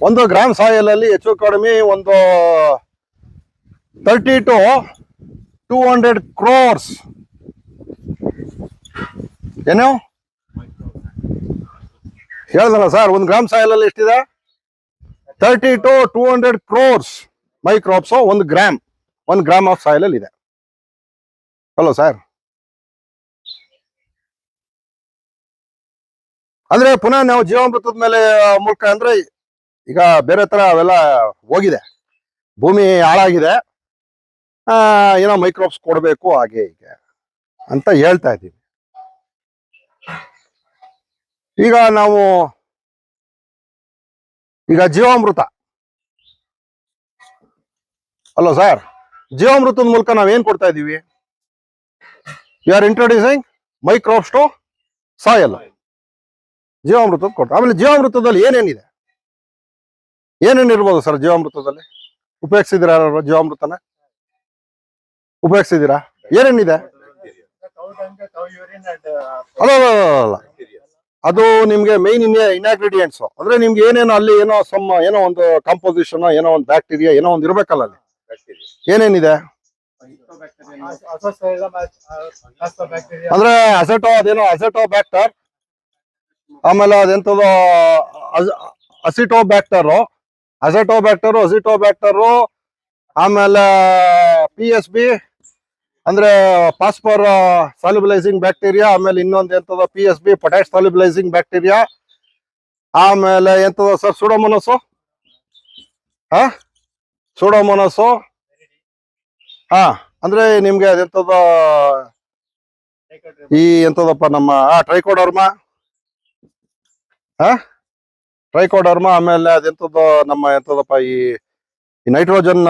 1 ಗ್ರಾಮ್ ಸಾಯಲ್ ಅಲ್ಲಿ ಹೆಚ್ಚು ಕಡಿಮೆ ಒಂದು 30 to 200 crores ಏನು ಹೇಳ್ದಲ್ಲ ಸರ್. 1 ಗ್ರಾಮ್ ಸಾಯಲ್ ಅಲ್ಲಿ ಎಷ್ಟಿದೆ? 30 to 200 crores microbes 1 gram of soil ಅಲ್ಲಿ ಇದೆ ಅಲ್ವ ಸರ್? ಅಂದ್ರೆ ಪುನಃ ನಾವು ಜೀವಾಮೃತದ ಮೇಲೆ ಮೂಲಕ ಅಂದ್ರೆ ಈಗ ಬೇರೆ ತರ ಅವೆಲ್ಲ ಹೋಗಿದೆ, ಭೂಮಿ ಹಾಳಾಗಿದೆ, ಏನೋ ಮೈಕ್ರೋಬ್ಸ್ ಕೊಡ್ಬೇಕು ಹಾಗೆ ಹೀಗೆ ಅಂತ ಹೇಳ್ತಾ ಇದ್ದೀವಿ. ಈಗ ನಾವು ಜೀವಾಮೃತ ಅಲ್ವ ಸರ್, ಜೀವಾಮೃತದ ಮೂಲಕ ನಾವೇನ್ ಕೊಡ್ತಾ ಇದೀವಿ? You are introducing microbes to soil, ಜೀವಾಮೃತ ಕೊಡ್ತಾ. ಆಮೇಲೆ ಜೀವಾಮೃತದಲ್ಲಿ ಏನೇನಿದೆ, ಏನೇನಿರ್ಬೋದು ಸರ್ ಜೀವಾಮೃತದಲ್ಲಿ? ಉಪಯೋಗಿಸಿದಿರಾ ಯಾರು ಜೀವಾಮೃತನ? ಉಪಯೋಗಿಸಿದಿರಾ? ಏನೇನಿದೆ? ಅಲ್ಲ, ಅದು ನಿಮ್ಗೆ ಮೈನ್ ಇನ್ಗ್ರೀಡಿಯೆಂಟ್ಸ್. ಅಂದ್ರೆ ನಿಮ್ಗೆ ಏನೇನೋ ಅಲ್ಲಿ ಏನೋ ಒಂದು ಕಾಂಪೋಸಿಷನ್, ಏನೋ ಒಂದು ಬ್ಯಾಕ್ಟೀರಿಯಾ, ಏನೋ ಒಂದು ಇರ್ಬೇಕಲ್ಲ ಅಲ್ಲಿ. ಏನೇನಿದೆ ಅಂದ್ರೆ ಅಸೆಟೋಬ್ಯಾಕ್ಟರ್, ಆಮೇಲೆ ಅದೆಂತದೋ ಅಸಿಟೋಬ್ಯಾಕ್ಟರು, ಆಮೇಲೆ PSB ಅಂದ್ರೆ ಫಾಸ್ಫರ್ ಸಾಲ್ಯುಬಲೈಸಿಂಗ್ ಬ್ಯಾಕ್ಟೀರಿಯಾ, ಆಮೇಲೆ ಇನ್ನೊಂದು ಎಂತದ PSB ಪೊಟ್ಯಾಶ್ ಸಾಲ್ಯುಬಲೈಸಿಂಗ್ ಬ್ಯಾಕ್ಟೀರಿಯಾ, ಆಮೇಲೆ ಎಂತದ ಸರ್ ಸೂಡೋಮೋನಾಸು, ಸೂಡೋಮೋನಾಸು, ಅಂದ್ರೆ ನಿಮ್ಗೆ ಅದೆಂತದ ಈ ಎಂತದಪ್ಪ ನಮ್ಮ ಟ್ರೈಕೋಡರ್ಮಾ, ಆಮೇಲೆ ಅದೆಂತದ ನಮ್ಮ ಎಂತದಪ್ಪ ಈ ನೈಟ್ರೋಜನ್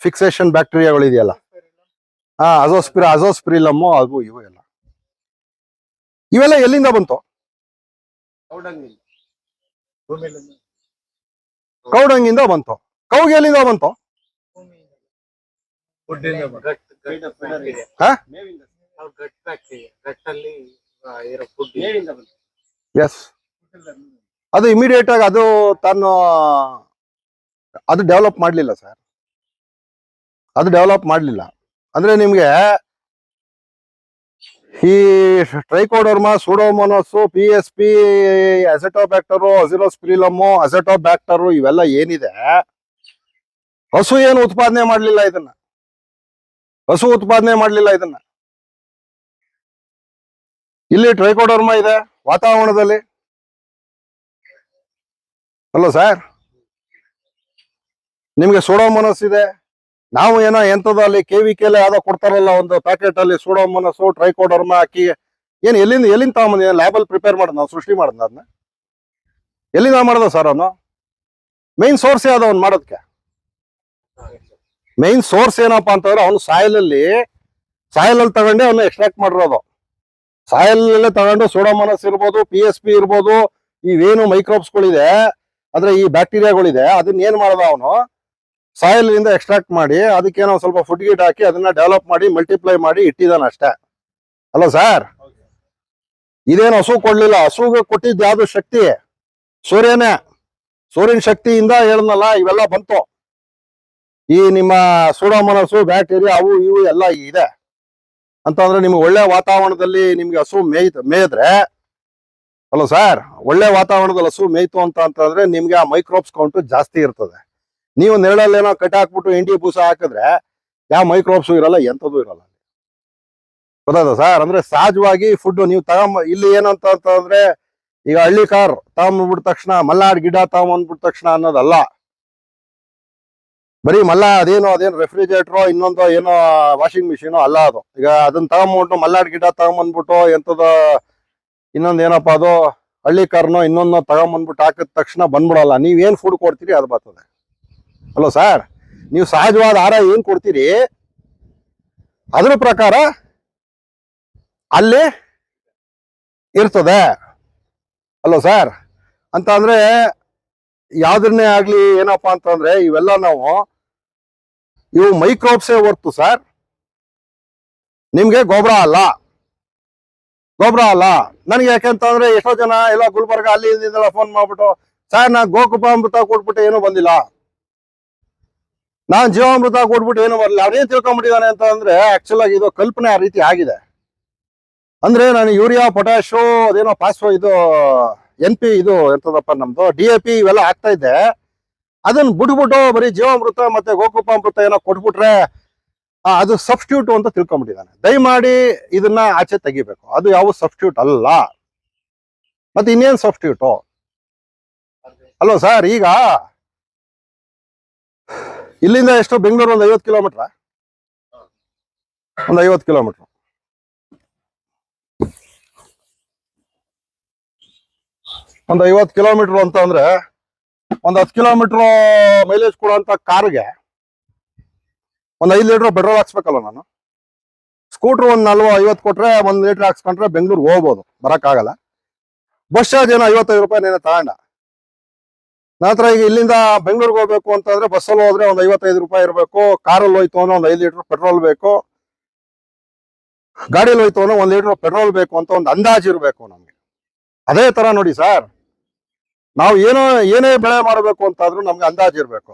ಫಿಕ್ಸೇಷನ್ ಬ್ಯಾಕ್ಟೀರಿಯಾಗಳು ಇದೆಯಲ್ಲ, ಅಜೋಸ್ಪಿರಿಲಮ್ಮು, ಅದು ಇವು ಎಲ್ಲ. ಇವೆಲ್ಲ ಎಲ್ಲಿಂದ ಬಂತು? ಕೌಡಂಗಿಂದ ಬಂತು. ಕೌಗೆ ಎಲ್ಲಿಂದ ಬಂತು? ಎಸ್, ಅದು ಇಮಿಡಿಯೇಟ್ ಆಗಿ ಅದು ಡೆವಲಪ್ ಮಾಡ್ಲಿಲ್ಲ ಸರ್, ಅದು ಡೆವಲಪ್ ಮಾಡ್ಲಿಲ್ಲ. ಅಂದ್ರೆ ನಿಮ್ಗೆ ಈ ಟ್ರೈಕೋಡರ್ಮಾ, ಸೂಡೋಮೋನಾಸು, PSB, ಅಸೆಟೋಬ್ಯಾಕ್ಟರು, ಅಜಿಲೋಸ್ಪಿರಿಲಮ್ಮು, ಅಸೆಟೋಬ್ಯಾಕ್ಟರು, ಇವೆಲ್ಲ ಏನಿದೆ ಹಸು ಏನು ಉತ್ಪಾದನೆ ಮಾಡ್ಲಿಲ್ಲ ಇದನ್ನ. ಹಸು ಉತ್ಪಾದನೆ ಮಾಡ್ಲಿಲ್ಲ ಇದನ್ನ. ಇಲ್ಲಿ ಟ್ರೈಕೋಡರ್ಮಾ ಇದೆ ವಾತಾವರಣದಲ್ಲಿ. ಅಲ್ಲ ಸರ್, ನಿಮ್ಗೆ ಸೂಡೋಮೋನಸ್ ಇದೆ. ನಾವು ಏನೋ ಎಂತದ ಅಲ್ಲಿ KVK ಯಾವ್ದೋ ಕೊಡ್ತಾರಲ್ಲ ಒಂದು ಪ್ಯಾಕೆಟ್ ಅಲ್ಲಿ ಸೂಡೋಮೋನಸ್ ಟ್ರೈಕೋಡರ್ಮಾ ಹಾಕಿ ಏನ್ ಎಲ್ಲಿಂದ ತಗೊಂಬಂದ ಲ್ಯಾಬಲ್ ಪ್ರಿಪೇರ್ ಮಾಡೋದು ನಾವು ಸೃಷ್ಟಿ ಮಾಡೋದು ಅದನ್ನ ಎಲ್ಲಿಂದ ಮಾಡೋದು ಸರ್ ಅವನು? ಮೈನ್ ಸೋರ್ಸ್ ಯಾವ್ದು ಅವ್ನು ಮಾಡೋದಕ್ಕೆ? ಮೈನ್ ಸೋರ್ಸ್ ಏನಪ್ಪಾ ಅಂತಂದ್ರೆ ಅವನು ಸಾಯಿಲ್ ಅಲ್ಲಿ ತಗೊಂಡೆ ಅವನ್ನ ಎಕ್ಸ್ಟ್ರಾಕ್ಟ್ ಮಾಡಿರೋದು. ಸಾಯಿಲ್ ತಗೊಂಡು ಸೂಡೋಮೋನಸ್ ಇರ್ಬೋದು, PSP ಇರ್ಬೋದು, ಇವೇನು ಮೈಕ್ರೋಬ್ಸ್ಗಳಿದೆ ಅಂದ್ರೆ ಈ ಬ್ಯಾಕ್ಟೀರಿಯಾಗಳಿದೆ ಅದನ್ನ ಏನ್ ಮಾಡೋದು ಅವನು ಸಾಯಿಲ್ ಇಂದ ಎಕ್ಸ್ಟ್ರಾಕ್ಟ್ ಮಾಡಿ ಅದಕ್ಕೇನೋ ಸ್ವಲ್ಪ ಫುಡ್ ಗಿಟ್ ಹಾಕಿ ಅದನ್ನ ಡೆವಲಪ್ ಮಾಡಿ ಮಲ್ಟಿಪ್ಲೈ ಮಾಡಿ ಇಟ್ಟಿದ್ದಾನ ಅಷ್ಟೇ. ಅಲ್ಲ ಸರ್, ಇದೇನು ಹಸು ಕೊಡ್ಲಿಲ್ಲ. ಹಸುಗೆ ಕೊಟ್ಟಿದ್ದು ಯಾವ್ದು ಶಕ್ತಿ? ಸೂರ್ಯನೇ. ಸೂರ್ಯನ ಶಕ್ತಿಯಿಂದ ಹೇಳಿದ್ನಲ್ಲ ಇವೆಲ್ಲ ಬಂತು. ಈ ನಿಮ್ಮ ಸೂಡೋಮೋನಸ್ ಬ್ಯಾಕ್ಟೀರಿಯಾ ಅವು ಇವು ಎಲ್ಲ ಇದೆ ಅಂತಂದ್ರೆ ನಿಮ್ಗೆ ಒಳ್ಳೆ ವಾತಾವರಣದಲ್ಲಿ ನಿಮ್ಗೆ ಹಸು ಮೇಯ್ದ್ರೆ ಅಲ್ಲ ಸರ್, ಒಳ್ಳೆ ವಾತಾವರಣದಲ್ಲಿ ಹಸು ಮೇಯ್ತು ಅಂತಂದ್ರೆ ನಿಮ್ಗೆ ಆ ಮೈಕ್ರೋಬ್ಸ್ ಕೌಂಟ್ ಜಾಸ್ತಿ ಇರ್ತದೆ. ನೀವು ನೆರಳಲ್ಲೇನೋ ಕಟ್ಟಿ ಹಾಕ್ಬಿಟ್ಟು ಎಂಡಿ ಬೂಸ ಹಾಕಿದ್ರೆ ಯಾವ ಮೈಕ್ರೋಬ್ಸು ಇರಲ್ಲ, ಎಂಥದ್ದು ಇರಲ್ಲ. ಗೊತ್ತಾದ ಸರ್? ಅಂದ್ರೆ ಸಹಜವಾಗಿ ಫುಡ್ ನೀವು ಇಲ್ಲಿ ಏನಂತ ಅಂತಂದ್ರೆ ಈಗ ಹಳ್ಳಿ ಕಾರ್ ತಗೊಂಡ್ಬಿಟ್ಟ ತಕ್ಷಣ ಮಲ್ನಾಡ್ ಗಿಡ ತಗೊಂಡ್ಬಿಟ್ಟ ತಕ್ಷಣ ಅನ್ನೋದಲ್ಲ. ಬರೀ ಅದೇನೋ ರೆಫ್ರಿಜರೇಟರ್ ಇನ್ನೊಂದು ಏನೋ ವಾಷಿಂಗ್ ಮಿಷಿನ್ ಅಲ್ಲ ಅದು. ಈಗ ಅದನ್ನ ತಗೊಂಡ್ಬಿಟ್ಟು ಮಲ್ನಾಡ್ ಗಿಡ ತಗೊಂಡ್ಬಂದ್ಬಿಟ್ಟು ಎಂತದ ಇನ್ನೊಂದ್ ಏನಪ್ಪಾ ಅದು ಹಳ್ಳಿ ಕಾರ್ನೋ ಇನ್ನೊಂದು ತಗೊಂಡ್ಬಂದ್ಬಿಟ್ಟು ಹಾಕಿದ ತಕ್ಷಣ ಬಂದ್ಬಿಡಲ್ಲ. ನೀವೇನ್ ಫುಡ್ ಕೊಡ್ತೀರಿ ಅದು ಬರ್ತದೆ. ಅಲ್ವ ಸರ್? ನೀವು ಸಹಜವಾದ ಆಹಾರ ಏನ್ ಕೊಡ್ತೀರಿ ಅದ್ರ ಪ್ರಕಾರ ಅಲ್ಲಿ ಇರ್ತದೆ. ಅಲ್ವ ಸರ್? ಅಂತ ಅಂದ್ರೆ ಯಾವ್ದನ್ನೇ ಆಗ್ಲಿ ಏನಪ್ಪಾ ಅಂತಂದ್ರೆ ಇವೆಲ್ಲ ಇವು ಮೈಕ್ರೋಬ್ಸೇ ಹೊರ್ತು ಸರ್ ನಿಮ್ಗೆ ಗೊಬ್ಬರ ಅಲ್ಲ. ನನಗೆ ಯಾಕೆಂತಂದ್ರೆ ಎಷ್ಟೋ ಜನ ಎಲ್ಲ ಗುಲ್ಬರ್ಗ ಅಲ್ಲಿ ಇಲ್ಲಿಂದೆಲ್ಲ ಫೋನ್ ಮಾಡ್ಬಿಟ್ಟು ಸರ್ ನಾ ಗೋಕೃಪಾಮೃತ ಕೊಟ್ಬಿಟ್ಟು ಏನೂ ಬಂದಿಲ್ಲ, ನಾನ್ ಜೀವಾಮೃತ ಕೊಟ್ಬಿಟ್ಟು ಏನೂ ಬರಲಿಲ್ಲ. ಅವ್ರೇನ್ ತಿಳ್ಕೊಂಡ್ಬಿಟ್ಟಿದ್ದಾನೆ ಅಂತ ಅಂದ್ರೆ ಆಕ್ಚುಲ್ ಆಗಿ ಇದು ಕಲ್ಪನೆ ಆ ರೀತಿ ಆಗಿದೆ. ಅಂದ್ರೆ ನಾನು ಯೂರಿಯಾ, ಪೊಟ್ಯಾಶು, ಅದೇನೋ ಇದು NP ಇದು ಎಂತದಪ್ಪ ನಮ್ದು DAP ಇವೆಲ್ಲ ಆಗ್ತಾ ಇದ್ದೆ. ಅದನ್ನ ಬಿಟ್ಬಿಟ್ಟು ಬರೀ ಜೀವಾಮೃತ ಮತ್ತೆ ಗೋಕೃಪಾಮೃತ ಏನೋ ಕೊಟ್ಬಿಟ್ರೆ ಅದು ಸಬ್ಸ್ಟಿಟ್ಯೂಟ್ ಅಂತ ತಿಳ್ಕೊಂಡ್ಬಿಟ್ಟಿದ್ದಾನೆ. ದಯಮಾಡಿ ಇದನ್ನ ಆಚೆ ತೆಗಿಬೇಕು. ಅದು ಯಾವ ಸಬ್ಸ್ಟಿಟ್ಯೂಟ್ ಅಲ್ಲ. ಮತ್ತೆ ಇನ್ನೇನ್ ಸಬ್ಸ್ಟಿಟ್ಯೂಟು? ಅಲ್ವಾ ಸರ್? ಈಗ ಇಲ್ಲಿಂದ ಎಷ್ಟು ಬೆಂಗಳೂರು ಒಂದು 50 ಕಿಲೋಮೀಟರ್, ಒಂದು 50 ಕಿಲೋಮೀಟರ್. ಒಂದು 50 ಕಿಲೋಮೀಟರ್ ಅಂತ ಅಂದ್ರೆ ಒಂದು 10 ಕಿಲೋಮೀಟರ್ ಮೈಲೇಜ್ ಕೊಡುವಂತ ಕಾರ್ಗೆ ಒಂದು 5 ಲೀಟರ್ ಪೆಟ್ರೋಲ್ ಹಾಕ್ಸ್ಬೇಕಲ್ಲ ನಾನು. ಸ್ಕೂಟರ್ ಒಂದು 40-50 ಕೊಟ್ರೆ 1 ಲೀಟರ್ ಹಾಕ್ಸ್ಕೊಂಡ್ರೆ ಬೆಂಗಳೂರು ಹೋಗ್ಬೋದು, ಬರಕ್ಕಾಗಲ್ಲ. ಬಸ್ ಚಾರ್ಜ್ ಏನೋ 55 ರೂಪಾಯಿ ನೇನೆ ತಗೊಂಡ. ನಂತರ ಈಗ ಇಲ್ಲಿಂದ ಬೆಂಗಳೂರಿಗೆ ಹೋಗ್ಬೇಕು ಅಂತಂದ್ರೆ ಬಸ್ಸಲ್ಲಿ ಹೋದ್ರೆ ಒಂದು 55 ರೂಪಾಯಿ ಇರಬೇಕು. ಕಾರಲ್ಲಿ ಹೋಯ್ತು ಅಂದ್ರೆ ಒಂದು 5 ಲೀಟರ್ ಪೆಟ್ರೋಲ್ ಬೇಕು. ಗಾಡಿಯಲ್ಲಿ ಹೋಯ್ತು ಅಂದ್ರೆ 1 ಲೀಟರ್ ಪೆಟ್ರೋಲ್ ಬೇಕು ಅಂತ ಒಂದು ಅಂದಾಜು ಇರಬೇಕು ನಮ್ಗೆ. ಅದೇ ತರ ನೋಡಿ ಸರ್, ನಾವು ಏನೇ ಬೆಳೆ ಮಾಡಬೇಕು ಅಂತಾದ್ರೂ ನಮ್ಗೆ ಅಂದಾಜು ಇರಬೇಕು.